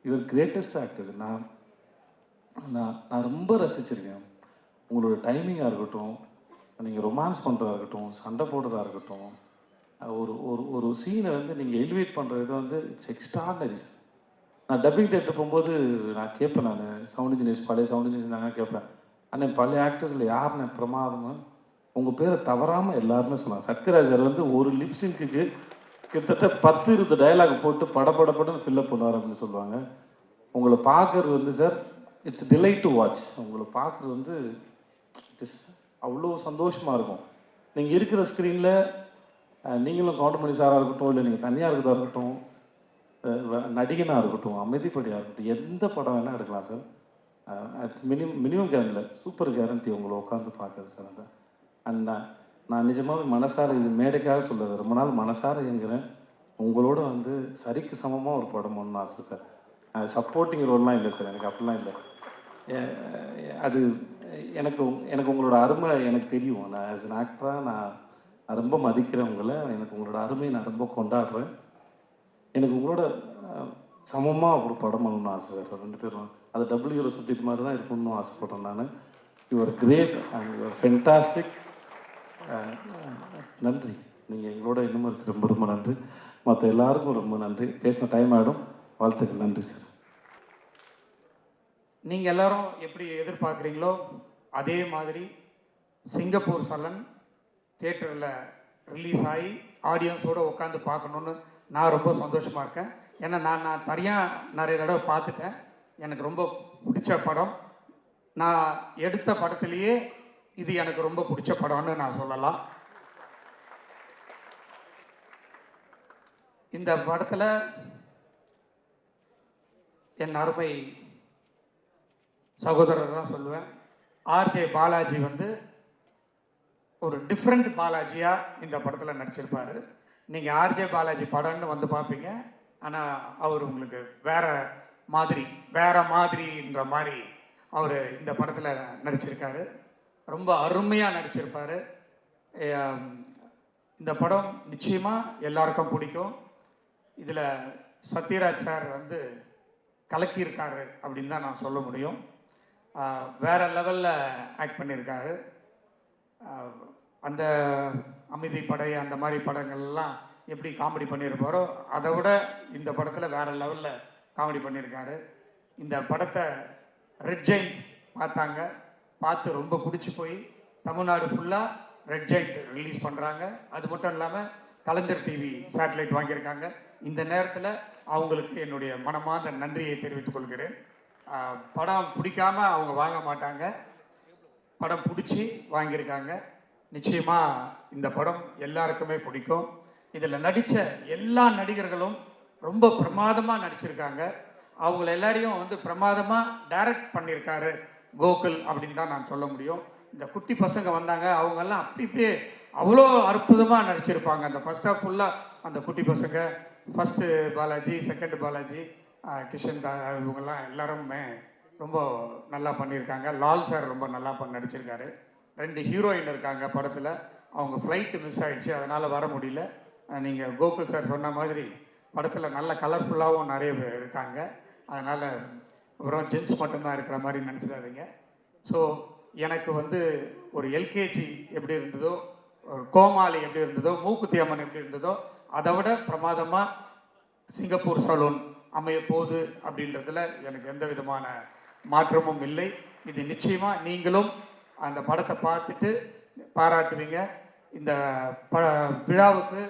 யுவர் கிரேட்டஸ்ட் ஆக்டர். நான் ரொம்ப ரசிச்சிருக்கேன். உங்களோட டைமிங்காக இருக்கட்டும், நீங்கள் ரொமான்ஸ் பண்ணுறதா இருக்கட்டும், சண்டை போடுறதா இருக்கட்டும், ஒரு சீனை வந்து நீங்கள் எலிவேட் பண்ணுற விதம் வந்து இட்ஸ் எக்ஸ்ட்ராடனரி. நான் டப்பிங் தேட்டர் போகும்போது நான் கேட்பேன், நான் சவுண்ட் இன்ஜினியர்ஸ், பழைய சவுண்ட் இன்ஜினியர்ஸ் நாங்கள் கேட்பேன், அண்ணன் பழைய ஆக்டர்ஸில் யாருன்னு பிரமாதமாக உங்கள் பேரை தவறாமல் எல்லாருமே சொல்லலாம். சத்யராஜ் சார் வந்து ஒரு லிப்ஸிங்க்கு கிட்டத்தட்ட 10-20 டயலாக் போட்டு படப்படப்படன்னு ஃபில்லப் பண்ணுவார் அப்படின்னு சொல்லுவாங்க. உங்களை பார்க்குறது வந்து sir, it's delight to watch. உங்களை பார்க்குறது வந்து இட்ஸ் அவ்வளோ சந்தோஷமாக இருக்கும். நீங்கள் இருக்கிற ஸ்க்ரீனில் நீங்களும் கவுண்டமணி சாராக இருக்கட்டும், இல்லை நீங்கள் தனியாக இருக்கிறதா இருக்கட்டும், நடிகனாக இருக்கட்டும், அமைதிப்படியாக இருக்கட்டும், எந்த படம் வேணால் எடுக்கலாம் சார். இட்ஸ் மினிமம் கேரண்டில் சூப்பர் கேரண்டி உங்களை உட்காந்து பார்க்குறது சார். அந்த அண்ட் நான் நிஜமாக மனசார, இது மேடைக்காக சொல்லுறது, ரொம்ப நாள் மனசார இயங்குகிறேன். உங்களோட வந்து சரிக்கு சமமாக ஒரு படம் ஒன்று ஆசை சார். சப்போர்ட்டிங் ரோல்லாம் இல்லை சார், எனக்கு அப்படிலாம் இல்லை. அது எனக்கு உங்களோட அருமை எனக்கு தெரியும். நான் ஆஸ் அன் ஆக்டராக நான் ரொம்ப மதிக்கிறேன் உங்களை. எனக்கு உங்களோட அருமையை நான் ரொம்ப கொண்டாடுறேன். எனக்கு உங்களோட சமமாக ஒரு படம் பண்ணணும்னு ஆசை சார். 2 பேரும் அது டபுள் ஹீரோ சப்ஜெக்ட் மாதிரி தான் இருக்கணும்னு ஆசைப்படுறேன் நான். Your great and your fantastic. நன்றி. நீங்கள் எங்களோட இன்னமும் இருக்குது, ரொம்ப ரொம்ப நன்றி. மற்ற எல்லாருக்கும் ரொம்ப நன்றி. பேசின டைம் ஆகிடும். வாழ்த்துக்கள். நன்றி சார். நீங்கள் எல்லோரும் எப்படி எதிர்பார்க்குறீங்களோ அதே மாதிரி சிங்கப்பூர் சலன் தியேட்டரில் ரிலீஸ் ஆகி ஆடியன்ஸோடு உட்காந்து பார்க்கணுன்னு நான் ரொம்ப சந்தோஷமாக இருக்கேன். ஏன்னா நான் தனியாக நிறைய தடவை பார்த்துட்டேன். எனக்கு ரொம்ப பிடிச்ச படம். நான் எடுத்த படத்துலேயே இது எனக்கு ரொம்ப பிடிச்ச படம்னு நான் சொல்லலாம். இந்த படத்தில் என் அருமை சகோதரர் தான் சொல்லுவேன், ஆர்ஜே பாலாஜி வந்து ஒரு டிஃப்ரெண்ட் பாலாஜியாக இந்த படத்தில் நடிச்சிருப்பார். நீங்கள் ஆர்ஜே பாலாஜி படம்னு வந்து பார்ப்பீங்க, ஆனால் அவர் உங்களுக்கு வேற மாதிரின்ற மாதிரி அவர் இந்த படத்தில் நடிச்சிருக்காரு. ரொம்ப அருமையாக நடிச்சிருப்பார். இந்த படம் நிச்சயமாக எல்லாருக்கும் பிடிக்கும். இதில் சத்யராஜ் சார் வந்து கலக்கியிருக்காரு அப்படின்னு தான் நான் சொல்ல முடியும். வேறு லெவலில் ஆக்ட் பண்ணியிருக்காரு. அந்த அமைதி படை அந்த மாதிரி படங்கள்லாம் எப்படி காமெடி பண்ணியிருப்பாரோ அதை விட இந்த படத்தில் வேறு லெவலில் காமெடி பண்ணியிருக்காரு. இந்த படத்தை ரெட் ஜெயிண்ட் பார்த்தாங்க. பார்த்து ரொம்ப பிடிச்சி போய் தமிழ்நாடு ஃபுல்லாக ரெட் ஜெயிண்ட் ரிலீஸ் பண்ணுறாங்க. அது மட்டும் இல்லாமல் கலைஞர் டிவி சேட்டலைட் வாங்கியிருக்காங்க. இந்த நேரத்தில் அவங்களுக்கு என்னுடைய மனமார்ந்த நன்றியை தெரிவித்துக் கொள்கிறேன். படம் பிடிக்காம அவங்க வாங்க மாட்டாங்க, படம் பிடிச்சி வாங்கியிருக்காங்க. நிச்சயமாக இந்த படம் எல்லாருக்குமே பிடிக்கும். இதில் நடித்த எல்லா நடிகர்களும் ரொம்ப பிரமாதமாக நடிச்சிருக்காங்க. அவங்கள எல்லாரையும் வந்து பிரமாதமாக டைரக்ட் பண்ணியிருக்காரு கோகுல் அப்படின்னு தான் நான் சொல்ல முடியும். இந்த குட்டி பசங்க வந்தாங்க, அவங்கெல்லாம் அப்படியே அவ்வளோ அற்புதமாக நடிச்சிருப்பாங்க. அந்த ஃபர்ஸ்ட் ஆஃப் ஃபுல்லாக அந்த குட்டி பசங்க, ஃபஸ்ட்டு பாலாஜி, செகண்ட் பாலாஜி, கிஷன் இவங்கெல்லாம் எல்லாருமே ரொம்ப நல்லா பண்ணியிருக்காங்க. லால் சார் ரொம்ப நல்லா நடிச்சிருக்காரு. 2 ஹீரோயின் இருக்காங்க படத்தில். அவங்க ஃப்ளைட்டு மிஸ் ஆகிடுச்சு, அதனால் வர முடியல. நீங்கள் கோகுல் சார் சொன்ன மாதிரி படத்தில் நல்ல கலர்ஃபுல்லாகவும் நிறைய பேர் இருக்காங்க. அதனால் அப்புறம் ஜென்ஸ் மட்டும்தான் இருக்கிற மாதிரி நினச்சிடாதீங்க. ஸோ எனக்கு வந்து ஒரு எல்கேஜி எப்படி இருந்ததோ, ஒரு கோமாளி எப்படி இருந்ததோ, மூக்குத்தி அம்மன் எப்படி இருந்ததோ, அதை விட பிரமாதமாக சிங்கப்பூர் சலூன் அமைய போகுது அப்படின்றதுல எனக்கு எந்த விதமான மாற்றமும் இல்லை. இது நிச்சயமாக நீங்களும் அந்த படத்தை பார்த்துட்டு பாராட்டுவீங்க. இந்த விழாவுக்கு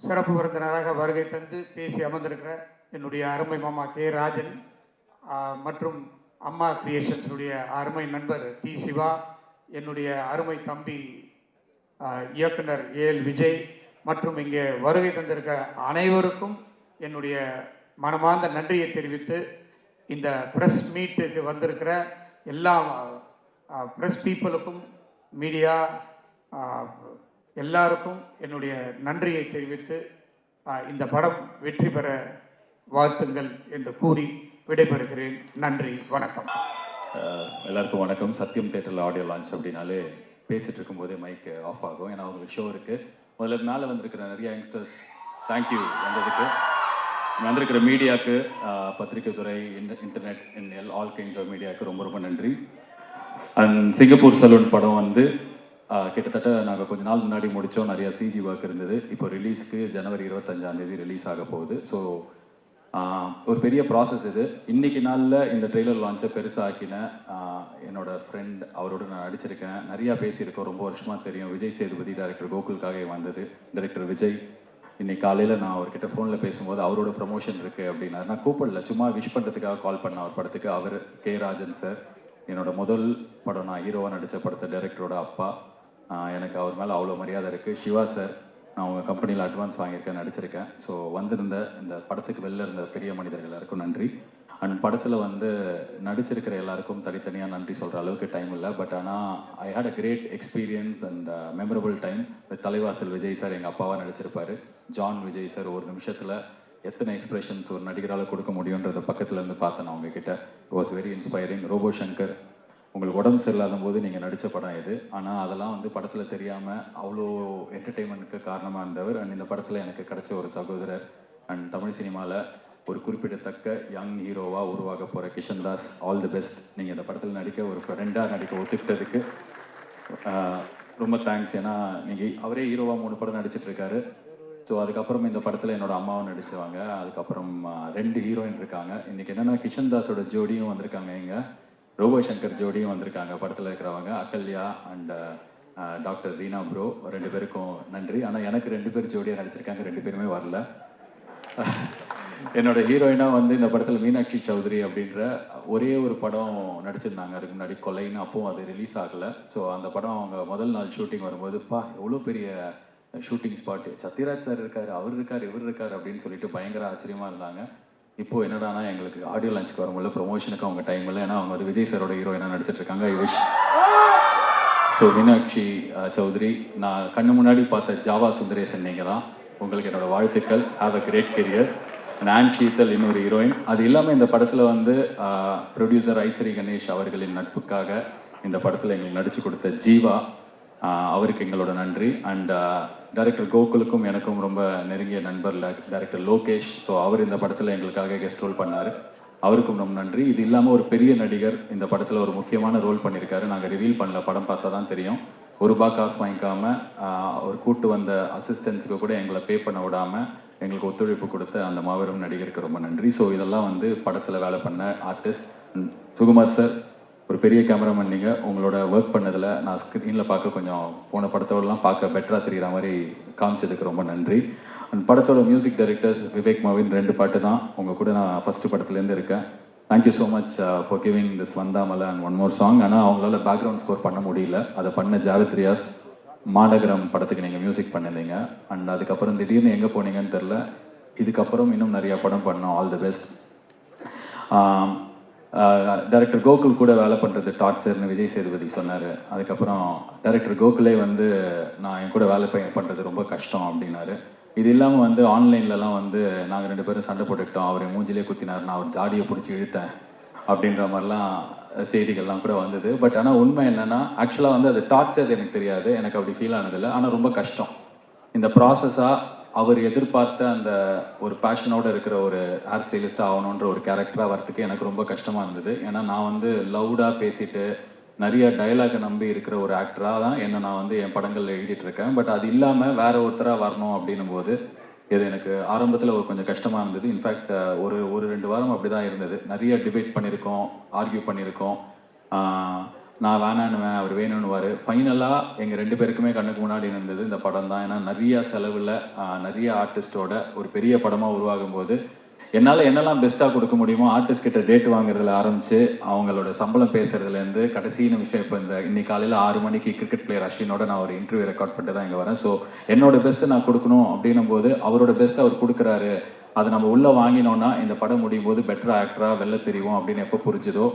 சிறப்பு விருந்தினராக வருகை தந்து பேசி அமர்ந்திருக்கிற என்னுடைய அருமை மாமா கே ராஜன் மற்றும் அம்மா கிரியேஷன்ஸுடைய அருமை நண்பர் டி சிவா, என்னுடைய அருமை தம்பி இயக்குனர் ஏஎல் விஜய் மற்றும் இங்கே வருகை தந்திருக்க அனைவருக்கும் என்னுடைய மனமார்ந்த நன்றியை தெரிவித்து, இந்த ப்ரெஸ் மீட்டுக்கு வந்திருக்கிற எல்லா ப்ரெஸ் பீப்புளுக்கும், மீடியா எல்லாருக்கும் என்னுடைய நன்றியை தெரிவித்து இந்த படம் வெற்றி பெற வாழ்த்துங்கள் என்று கூறி விடைபெறுகிறேன். நன்றி, வணக்கம். எல்லாருக்கும் வணக்கம். சத்யம் தேட்டரில் ஆடியோ லான்ச் அப்படின்னாலே பேசிகிட்டு இருக்கும்போதே மைக் ஆஃப் ஆகும். ஏன்னா அவங்களுக்கு ஷோ இருக்குது. முதல்ல மேலே வந்திருக்கிற நிறைய யங்ஸ்டர்ஸ் தேங்க்யூ வந்ததுக்கு. வந்திருக்கிற மீடியாவுக்கு, பத்திரிகை துறை, இன்டர்நெட், ஆல் கைண்ட்ஸ் ஆஃப் மீடியாவுக்கு ரொம்ப ரொம்ப நன்றி. அண்ட் சிங்கப்பூர் சலூன் படம் வந்து கிட்டத்தட்ட நாங்கள் கொஞ்ச நாள் முன்னாடி முடித்தோம். நிறையா சிஜி ஒர்க் இருந்தது. இப்போ ரிலீஸ்க்கு ஜனவரி 25 ரிலீஸ் ஆக போகுது. ஸோ ஒரு பெரிய ப்ராசஸ் இது. இன்றைக்கி நாளில் இந்த ட்ரெய்லர் லான்ச்சை பெருசாக்கின என்னோடய ஃப்ரெண்ட், அவரோட நான் நடிச்சிருக்கேன், நிறையா பேசியிருக்கோம், ரொம்ப வருஷமாக தெரியும். விஜய் சேதுபதி டைரக்டர் கோகுலுக்காக வந்தது. டைரக்டர் விஜய் இன்னைக்கு காலையில் நான் அவர்கிட்ட ஃபோனில் பேசும்போது அவரோட ப்ரமோஷன் இருக்குது அப்படின்னாரு. நான் கூப்பிடல, சும்மா விஷ் பண்ணுறதுக்காக கால் பண்ண அவர் படத்துக்கு. அவர் கே ராஜன் சார், என்னோட முதல் படம் நான் ஹீரோவாக நடித்த படத்தை டைரக்டரோட அப்பா. எனக்கு அவர் மேலே அவ்வளோ மரியாதை இருக்குது. சிவா சார், நான் உங்கள் கம்பெனியில் அட்வான்ஸ் வாங்கியிருக்கேன், நடிச்சிருக்கேன். ஸோ வந்திருந்த இந்த படத்துக்கு வெளில இருந்த பெரிய மனிதர்கள் எல்லாருக்கும் நன்றி. அண்ட் படத்தில் வந்து நடிச்சிருக்கிற எல்லாருக்கும் தனித்தனியாக நன்றி சொல்கிற அளவுக்கு டைம் இல்லை. பட் ஆனால் I had a great experience and memorable time with Thalaivasal Vijay sir. எங்கள் அப்பாவாக நடிச்சிருப்பார். ஜான் விஜய் சார் ஒரு நிமிஷத்தில் எத்தனை எக்ஸ்பிரஷன்ஸ் ஒரு நடிகரால் கொடுக்க முடியுன்றதை பக்கத்தில் இருந்து பார்த்தேன் நான் உங்ககிட்ட. It was very inspiring. Robo Shankar, உங்களுக்கு உடம்பு சரியில்லாத போது நீங்கள் நடித்த படம் இது. ஆனால் அதெல்லாம் வந்து படத்தில் தெரியாமல் அவ்வளோ என்டர்டெயின்மெண்ட்டுக்கு காரணமாக இருந்தவர். அண்ட் இந்த படத்தில் எனக்கு கிடைச்ச ஒரு சகோதரர். அண்ட் தமிழ் சினிமாவில் ஒரு குறிப்பிடத்தக்க யங் ஹீரோவாக உருவாக போகிற Kishan Das, all the best. நீங்கள் இந்த படத்தில் நடிக்க ஒரு ஃப்ரெண்டாக நடிக்க ஒத்துக்கிட்டதுக்கு ரொம்ப தேங்க்ஸ். ஏன்னா நீங்கள் அவரே ஹீரோவாக 3 படம் நடிச்சிட்ருக்காரு. ஸோ அதுக்கப்புறம் இந்த படத்தில் என்னோடய அம்மாவும் நடித்தவங்க. அதுக்கப்புறம் 2 ஹீரோயின் இருக்காங்க. இன்றைக்கி என்னென்னா கிஷன் தாஸோட ஜோடியும் வந்திருக்காங்க, இங்கே ரோபோ சங்கர் ஜோடியும் வந்திருக்காங்க படத்தில் இருக்கிறவங்க, Ahalya and doctor Reena bro. 2 பேருக்கும் நன்றி. ஆனால் எனக்கு 2 பேர் ஜோடியாக நடிச்சிருக்காங்க, 2 பேருமே வரல. என்னோட ஹீரோயினாக வந்து இந்த படத்தில் மீனாட்சி சௌத்ரி அப்படின்ற ஒரே ஒரு படம் நடிச்சிருந்தாங்க அதுக்கு முன்னாடி, கொலைன்னு. அப்போவும் அது ரிலீஸ் ஆகலை. ஸோ அந்த படம் அவங்க முதல் நாள் ஷூட்டிங் வரும்போது, எவ்வளோ பெரிய ஷூட்டிங் ஸ்பாட்டு, சத்யராஜ் சார் இருக்கார், அவர் இருக்கார், இவர் இருக்கார் அப்படின்னு சொல்லிட்டு பயங்கர ஆச்சரியமாக இருந்தாங்க. இப்போது என்னடானா எங்களுக்கு ஆடியோ லான்ச்சுக்கு வரும்போது ப்ரொமோஷனுக்கு அவங்க டைம் இல்லை. ஏன்னா அவங்க அது விஜய் சாரோட ஹீரோயினாக நடிச்சிட்ருக்காங்க. I wish. So Meenakshi Chaudhary, நான் கண்ணு முன்னாடி பார்த்த ஜாவா சுந்தரேசன் நீங்கள் தான். உங்களுக்கு என்னோடய வாழ்த்துக்கள். Have a great career. And Sheethal இன்னொரு ஹீரோயின். அது இல்லாமல் இந்த படத்தில் வந்து ப்ரொடியூசர் ஐஸ்வரி கணேஷ் அவர்களின் நட்புக்காக இந்த படத்தில் எங்களுக்கு நடித்து கொடுத்த ஜீவா, அவருக்கு எங்களோட நன்றி. அண்ட் டைரக்டர் கோகுலுக்கும் எனக்கும் ரொம்ப நெருங்கிய நண்பர் டைரக்டர் லோகேஷ். ஸோ அவர் இந்த படத்தில் எங்களுக்காக கெஸ்ட் ரோல் பண்ணார், அவருக்கும் ரொம்ப நன்றி. இது இல்லாமல் ஒரு பெரிய நடிகர் இந்த படத்தில் ஒரு முக்கியமான ரோல் பண்ணியிருக்காரு. நாங்கள் ரிவீல் பண்ணல, படம் பார்த்தா தான் தெரியும். ₹1 காசு வாங்கிக்காமல் அவர் கூட்டு வந்த அசிஸ்டன்ஸுக்கு கூட எங்களை பே பண்ண விடாமல் எங்களுக்கு ஒத்துழைப்பு கொடுத்த அந்த மாபெரும் நடிகருக்கு ரொம்ப நன்றி. ஸோ இதெல்லாம் வந்து படத்தில் வேலை பண்ண ஆர்டிஸ்ட். சுகுமார் சார், ஒரு பெரிய கேமராமேன் நீங்கள். உங்களோட ஒர்க் பண்ணதில் நான் ஸ்க்ரீனில் பார்க்க கொஞ்சம் போன படத்தோடலாம் பார்க்க பெட்டராக தெரிகிற மாதிரி காமிச்சதுக்கு ரொம்ப நன்றி. அண்ட் படத்தோட மியூசிக் டைரக்டர்ஸ் விவேக் மாவின் 2 பாட்டு தான் உங்கள் கூட நான் ஃபஸ்ட்டு படத்துலேருந்து இருக்கேன். Thank you so much for giving this Vandhamalai and one more song. ஆனால் அவங்களால பேக்ரவுண்ட் ஸ்கோர் பண்ண முடியல. அதை பண்ண ஜாவித் ரியாஸ் மாநகரம் படத்துக்கு நீங்கள் மியூசிக் பண்ணிருந்தீங்க. அண்ட் அதுக்கப்புறம் திடீர்னு எங்கே போனீங்கன்னு தெரில. இதுக்கப்புறம் இன்னும் நிறையா படம் பண்ணோம். All the best. Director Gokul கூட வேலை பண்ணுறது டார்ச்சர்னு விஜய் சேதுபதி சொன்னார். அதுக்கப்புறம் டைரக்டர் கோகுலே வந்து நான் என் கூட வேலை பண்ணுறது ரொம்ப கஷ்டம் அப்படின்னாரு. இது இல்லாமல் வந்து ஆன்லைன்லலாம் வந்து நாங்கள் 2 பேரும் சண்டை போட்டுக்கிட்டோம், அவர் மூஞ்சிலே குத்தினார், நான் அவர் தாடியை பிடிச்சி இழுத்தேன் அப்படின்ற மாதிரிலாம் செய்திகள்லாம் கூட வந்தது. பட் ஆனால் உண்மை என்னென்னா, ஆக்சுவலாக வந்து அது டார்ச்சர் எனக்கு தெரியாது, எனக்கு அப்படி ஃபீல் ஆனதில்லை. ஆனால் ரொம்ப கஷ்டம். இந்த ப்ராசஸாக அவர் எதிர்பார்த்த அந்த ஒரு பேஷனோடு இருக்கிற ஒரு ஹேர் ஸ்டைலிஸ்ட்டாக ஆகணுன்ற ஒரு கேரக்டராக வரத்துக்கு எனக்கு ரொம்ப கஷ்டமாக இருந்தது. ஏன்னா நான் வந்து லவுடாக பேசிட்டு நிறைய டயலாகை நம்பி இருக்கிற ஒரு ஆக்டராக தான் என்ன நான் வந்து என் படங்களில் எழுதிட்டு இருக்கேன். பட் அது இல்லாமல் வேற ஒருத்தராக வரணும் அப்படின்னும் போது இது எனக்கு ஆரம்பத்தில் ஒரு கொஞ்சம் கஷ்டமாக இருந்தது. இன்ஃபேக்ட் ஒரு 2 வாரம் அப்படி தான் இருந்தது. நிறைய டிபேட் பண்ணியிருக்கோம், ஆர்கியூ பண்ணியிருக்கோம். நான் வேணான்னுவேன், அவர் வேணும்னுவார். ஃபைனலாக எங்கள் 2 பேருக்குமே கண்ணுக்கு முன்னாடி இருந்தது இந்த படம் தான். ஏன்னா நிறைய செலவில் நிறைய ஆர்டிஸ்டோட ஒரு பெரிய படமாக உருவாகும் போது என்னால் என்னெல்லாம் பெஸ்ட்டாக கொடுக்க முடியுமோ, ஆர்டிஸ்ட் கிட்ட டேட் வாங்குறதுல ஆரம்பித்து அவங்களோட சம்பளம் பேசுறதுலேருந்து கடைசி நிமிஷம் இப்போ இன்னைக்கு காலையில் 6 மணிக்கு கிரிக்கெட் பிளேயர் அஸ்வினோட நான் ஒரு இன்டர்வியூ ரெக்கார்ட் பண்ணிட்டு தான் இங்கே வரேன். ஸோ என்னோட பெஸ்ட்டை நான் கொடுக்கணும் அப்படின்னும் போது அவரோட பெஸ்ட்டை அவர் கொடுக்குறாரு. அதை நம்ம உள்ளே வாங்கினோன்னா இந்த படம் முடியும் போது பெட்டர் ஆக்டராக வெளில தெரியும் அப்படின்னு எப்போ புரிஞ்சுதோ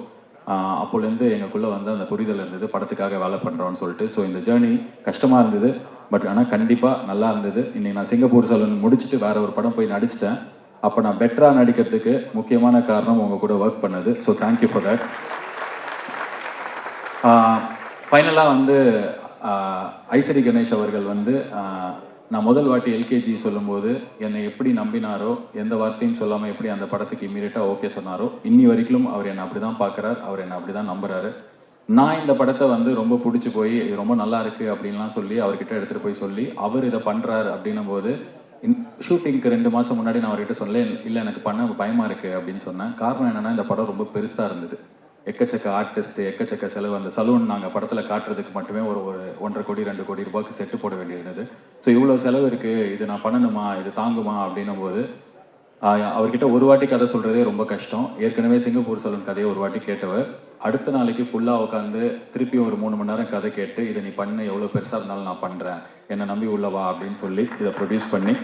அப்போலேருந்து எங்களுக்குள்ளே வந்து அந்த புரிதல் இருந்தது, படத்துக்காக வேலை பண்ணுறோன்னு சொல்லிட்டு. ஸோ இந்த ஜேர்னி கஷ்டமாக இருந்தது, பட் ஆனால் கண்டிப்பாக நல்லா இருந்தது. இன்றைக்கி நான் சிங்கப்பூர் சலூன் முடிச்சுட்டு வேறு ஒரு படம் போய் நடிச்சிட்டேன். அப்போ நான் பெட்டராக நடிக்கிறதுக்கு முக்கியமான காரணம் உங்கள் கூட ஒர்க் பண்ணது. So thank you for that. ஃபைனலாக வந்து ஐஸ்வரி கணேஷ் அவர்கள் வந்து நான் முதல் வாட்டி எல்கேஜி சொல்லும்போது என்னை எப்படி நம்பினாரோ, எந்த வார்த்தையும் சொல்லாமல் எப்படி அந்த படத்துக்கு இம்மீடியட்டாக ஓகே சொன்னாரோ, இன்னி வரைக்கும் அவர் என்னை அப்படி தான் பார்க்குறார், அவர் என்னை அப்படி தான் நம்புறாரு. நான் இந்த படத்தை வந்து ரொம்ப பிடிச்சி போய் இது ரொம்ப நல்லா இருக்குது அப்படின்லாம் சொல்லி அவர்கிட்ட எடுத்துகிட்டு போய் சொல்லி அவர் இதை பண்ணுறாரு அப்படின்னும் போது ஷூட்டிங்க்கு 2 மாதம் முன்னாடி நான் அவர்கிட்ட சொல்லலை, இல்லை எனக்கு பண்ண பயமாக இருக்குது அப்படின்னு சொன்னேன். காரணம் என்னென்னா இந்த படம் ரொம்ப பெருசாக இருந்தது. எக்கச்சக்க ஆர்டிஸ்ட்டு, எக்கச்சக்க செலவு. அந்த சலூன் நாங்கள் படத்தில் காட்டுறதுக்கு மட்டுமே ஒரு 1.5 கோடி 2 கோடி ரூபாய்க்கு செட்டு போட வேண்டியிருந்தது. ஸோ இவ்வளோ செலவு இருக்குது, இது நான் பண்ணணுமா, இது தாங்குமா அப்படின்னும் போது அவர்கிட்ட ஒரு வாட்டி கதை சொல்கிறதே ரொம்ப கஷ்டம். ஏற்கனவே சிங்கப்பூர் சலூன் கதையை ஒரு வாட்டி கேட்டவர் அடுத்த நாளைக்கு ஃபுல்லாக உட்காந்து திருப்பி ஒரு 3 மணி நேரம் கதை கேட்டு இதை நீ பண்ண, எவ்வளோ பெருசாக இருந்தாலும் நான் பண்ணுறேன், என்னை நம்பி உள்ளவா அப்படின்னு சொல்லி இதை ப்ரொடியூஸ் பண்ணி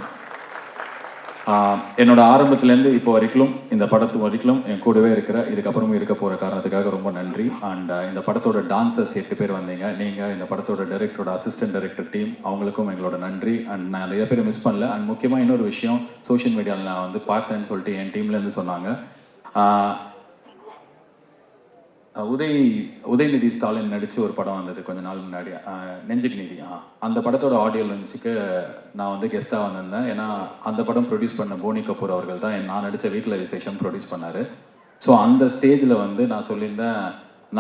என்னோட ஆரம்பத்துலேருந்து இப்போ வரைக்கும் இந்த படத்து வரைக்கும் என் கூடவே இருக்கிற, இதுக்கப்புறமும் இருக்க போகிற காரணத்துக்காக ரொம்ப நன்றி. அண்ட் இந்த படத்தோட டான்சர்ஸ் 8 பேர் வந்தீங்க. நீங்கள் இந்த படத்தோட டைரக்டரோட அசிஸ்டன்ட் டைரக்டர் டீம், அவங்களுக்கும் எங்களோட நன்றி. அண்ட் நான் நிறைய பேர் மிஸ் பண்ணல. அண்ட் முக்கியமாக இன்னொரு விஷயம், சோஷியல் மீடியாவில் நான் வந்து பார்த்தேன்னு சொல்லிட்டு என் டீம்லேருந்து சொன்னாங்க. உதயநிதி ஸ்டாலின் நடித்து ஒரு படம் வந்தது கொஞ்ச நாள் முன்னாடி, நெஞ்சுக்கு நீதி. அந்த படத்தோட ஆடியோ லான்ச்சுக்கு நான் வந்து கெஸ்ட்டாக வந்திருந்தேன். ஏன்னா அந்த படம் ப்ரொடியூஸ் பண்ண போனி கபூர் அவர்கள் தான் நான் நடித்த வீட்டில் விசேஷம் ப்ரொடியூஸ் பண்ணார். ஸோ அந்த ஸ்டேஜில் வந்து நான் சொல்லியிருந்தேன்,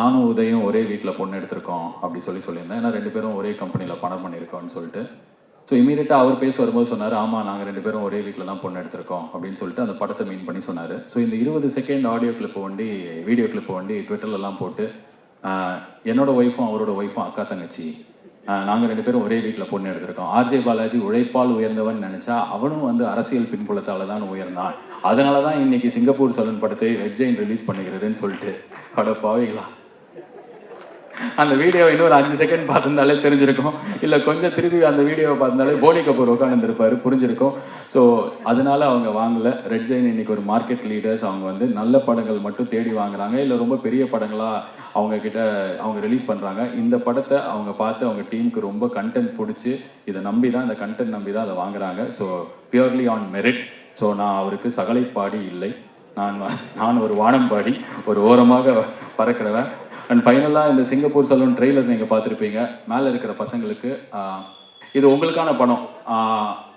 நானும் உதயும் ஒரே வீட்டில் பொண்ணு எடுத்திருக்கோம் அப்படி சொல்லியிருந்தேன். ஏன்னா 2 பேரும் ஒரே கம்பெனியில் படம் பண்ணியிருக்கோம்னு சொல்லிட்டு. ஸோ இமீடியட்டாக அவர் பேச வரும்போது சொன்னார், ஆமாம் நாங்கள் 2 பேரும் ஒரே வீட்டில் தான் பொண்ணு எடுத்திருக்கோம் அப்படின்னு சொல்லிட்டு அந்த படத்தை மீன் பண்ணி சொன்னார். ஸோ இந்த 20 செகண்ட் ஆடியோ கிளிப்பு வண்டி, வீடியோ கிளிப்பு வண்டி ட்விட்டர்லலாம் போட்டு என்னோட ஒய்ஃபும் அவரோட ஒய்ஃபும் அக்கா தங்கச்சி, நாங்கள் 2 பேரும் ஒரே வீட்டில் பொண்ணு எடுத்திருக்கோம். ஆர்ஜே பாலாஜி உழைப்பால் உயர்ந்தவன் நினச்சா அவனும் வந்து அரசியல் பின்புலத்தால் தான் உயர்ந்தான், அதனால தான் இன்னைக்கு சிங்கப்பூர் சலூன் படத்தை ரெட் ஜெயின் ரிலீஸ் பண்ணிக்கிறதுன்னு சொல்லிட்டு. அட பாவிங்களா, அந்த வீடியோவை இன்னொரு 5 செகண்ட் பார்த்துருந்தாலே தெரிஞ்சிருக்கும். இல்லை கொஞ்சம் திருப்பி அந்த வீடியோவை பார்த்துருந்தாலே போனி கபூர் உட்காந்துருப்பார், புரிஞ்சிருக்கும். ஸோ அதனால அவங்க வாங்கலை. ரெட் ஜெயின் இன்னைக்கு ஒரு மார்க்கெட் லீடர்ஸ். அவங்க வந்து நல்ல படங்கள் மட்டும் தேடி வாங்குறாங்க, இல்லை ரொம்ப பெரிய படங்களாக அவங்க ரிலீஸ் பண்ணுறாங்க. இந்த படத்தை அவங்க பார்த்து அவங்க டீமுக்கு ரொம்ப கண்டென்ட் பிடிச்சி இதை நம்பி தான், இந்த கண்டென்ட் நம்பி தான் அதை வாங்குறாங்க. So purely on merit. So நான் அவருக்கு சகலைப்பாடி இல்லை, நான் ஒரு வானம்பாடி, ஒரு ஓரமாக பறக்கிறவன். அண்ட் ஃபைனலாக இந்த சிங்கப்பூர் சலூன் ட்ரெய்லர் நீங்கள் பார்த்துருப்பீங்க. மேலே இருக்கிற பசங்களுக்கு இது உங்களுக்கான படம்.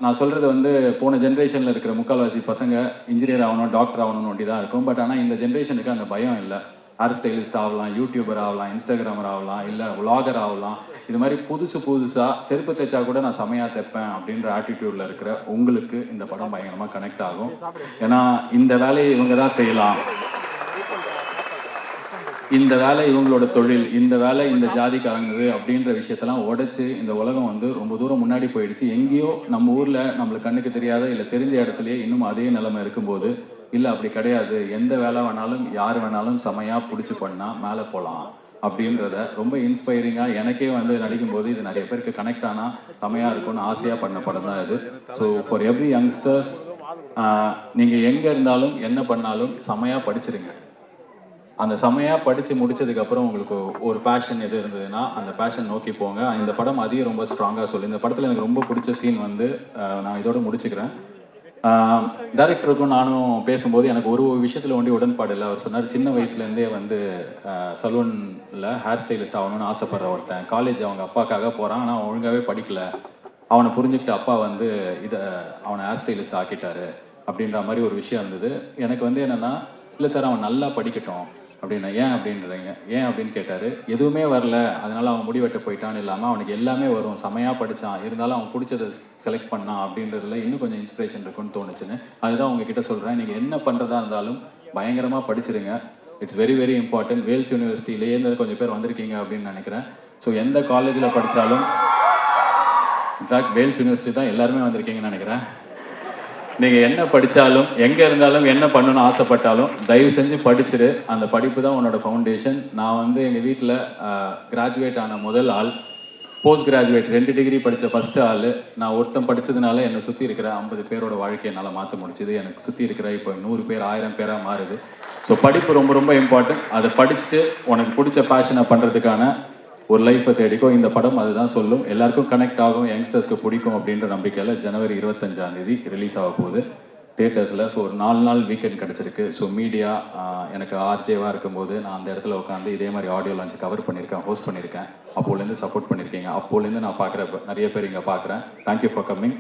நான் சொல்கிறது வந்து போன ஜென்ரேஷனில் இருக்கிற முக்கால்வாசி பசங்க இன்ஜினியர் ஆகணும், டாக்டர் ஆகணும்னு ஒண்டி தான் இருக்கும். பட் ஆனால் இந்த ஜென்ரேஷனுக்கு அந்த பயம் இல்லை. ஹேர் ஸ்டைலிஸ்ட் ஆகலாம், யூடியூபர் ஆகலாம், இன்ஸ்டாகிராமர் ஆகலாம், இல்லை விளாகர் ஆகலாம். இது மாதிரி புதுசாக செருப்பு தைச்சா கூட நான் செமையாக தைப்பேன் அப்படின்ற ஆட்டிடியூடில் இருக்கிற உங்களுக்கு இந்த படம் பயங்கரமாக கனெக்ட் ஆகும். ஏன்னா இந்த வேலையை இவங்க தான் செய்யலாம், இந்த வேலை இவங்களோட தொழில், இந்த வேலை இந்த ஜாதிக்காரங்குது அப்படின்ற விஷயத்தெல்லாம் உடைச்சு இந்த உலகம் வந்து ரொம்ப தூரம் முன்னாடி போயிடுச்சு. எங்கேயோ நம்ம ஊரில் நம்மளுக்கு கண்ணுக்கு தெரியாத இல்லை தெரிஞ்ச இடத்துலையே இன்னும் அதே நிலைமை இருக்கும்போது, இல்லை அப்படி கிடையாது, எந்த வேலை வேணாலும் யார் வேணாலும் செமையாக பிடிச்சி பண்ணால் மேலே போகலாம் அப்படின்றத ரொம்ப இன்ஸ்பைரிங்காக எனக்கே வந்து நடிக்கும்போது இது நிறைய பேருக்கு கனெக்ட் ஆனால் செமையாக இருக்கும்னு ஆசையாக பண்ண படம் தான் இது. ஸோ ஃபார் எவ்ரி யங்ஸ்டர்ஸ், நீங்கள் எங்கே இருந்தாலும் என்ன பண்ணாலும் செமையாக படிச்சிருங்க. அந்த செமையாக படித்து முடிச்சதுக்கப்புறம் உங்களுக்கு ஒரு பேஷன் எது இருந்ததுன்னா அந்த பேஷன் நோக்கி போங்க. இந்த படம் அதையும் ரொம்ப ஸ்ட்ராங்காக சொல்லி, இந்த படத்தில் எனக்கு ரொம்ப பிடிச்ச சீன் வந்து நான் இதோட முடிச்சுக்கிறேன். டைரக்டருக்கும் நானும் பேசும்போது எனக்கு ஒரு விஷயத்தில் ஒண்டி உடன்பாடு இல்லை. அவர் சொன்னார், சின்ன வயசுலேருந்தே வந்து சலூனில் ஹேர் ஸ்டைலிஸ்ட் ஆகணும்னு ஆசைப்படுற ஒருத்தன், காலேஜ் அவங்க அப்பாக்காக போகிறான், ஆனால் அவன் ஒழுங்காகவே படிக்கல, அவனை புரிஞ்சுக்கிட்டு அப்பா வந்து அவனை ஹேர் ஸ்டைலிஸ்ட் ஆக்கிட்டாரு அப்படின்ற மாதிரி ஒரு விஷயம் இருந்தது. எனக்கு வந்து என்னென்னா, இல்லை சார் அவன் நல்லா படிக்கட்டும் அப்படின்னா, ஏன் அப்படின்றீங்க, ஏன் அப்படின்னு கேட்டார். எதுவுமே வரல அதனால் அவன் முடிவெட்ட போயிட்டான்னு இல்லாமல் அவனுக்கு எல்லாமே வரும், செமையாக படித்தான், இருந்தாலும் அவன் பிடிச்சதை செலக்ட் பண்ணான் அப்படின்றதுல இன்னும் கொஞ்சம் இன்ஸ்பிரேஷன் இருக்குன்னு தோணுச்சுன்னு அதுதான் உங்ககிட்ட சொல்கிறேன். நீங்கள் என்ன பண்ணுறதா இருந்தாலும் பயங்கரமாக படிச்சிருங்க. It's very very important. Vels யூனிவர்சிட்டியிலேருந்து கொஞ்சம் பேர் வந்திருக்கீங்க அப்படின்னு நினைக்கிறேன். ஸோ எந்த காலேஜில் படித்தாலும், இன்ஃபேக்ட் வேல்ஸ் யூனிவர்சிட்டி தான் எல்லாருமே வந்திருக்கீங்கன்னு நினைக்கிறேன். நீங்கள் என்ன படித்தாலும், எங்கே இருந்தாலும், என்ன பண்ணணும்னு ஆசைப்பட்டாலும் தயவு செஞ்சு படிச்சுரு. அந்த படிப்பு தான் உன்னோட ஃபவுண்டேஷன். நான் வந்து எங்கள் வீட்டில் கிராஜுவேட் ஆன முதல் ஆள், போஸ்ட் கிராஜுவேட் 2 டிகிரி படித்த ஃபஸ்ட்டு ஆள். நான் ஒருத்தன் படித்ததுனால என்னை சுற்றி இருக்கிற 50 பேரோட வாழ்க்கையை என்னால் மாற்ற முடிச்சுது. எனக்கு சுற்றி இருக்கிற இப்போ 100 பேர் 1000 பேராக மாறுது. ஸோ படிப்பு ரொம்ப ரொம்ப இம்பார்ட்டன்ட். அதை படிச்சுட்டு உனக்கு பிடிச்ச பேஷனை பண்ணுறதுக்கான ஒரு லைஃப்பை தேடிக்கோ. இந்த படம் அதுதான் சொல்லும். எல்லாருக்கும் கனெக்ட் ஆகும், யங்ஸ்டர்ஸ்க்கு பிடிக்கும் அப்படின்ற நம்பிக்கையில் ஜனவரி 25 ரிலீஸ் ஆக போகுது தியேட்டர்ஸில். ஸோ ஒரு 4 நாள் வீக்கெண்ட் கிடச்சிருக்கு. ஸோ மீடியா எனக்கு ஆர்ஜேவாக இருக்கும்போது நான் அந்த இடத்துல உட்காந்து இதே மாதிரி ஆடியோ லான்ச் கவர் பண்ணியிருக்கேன், ஹோஸ்ட் பண்ணியிருக்கேன். அப்போலேருந்து சப்போர்ட் பண்ணியிருக்கீங்க. அப்போலேருந்து நான் பார்க்குற நிறைய பேர் இங்கே பார்க்குறேன். Thank you for coming.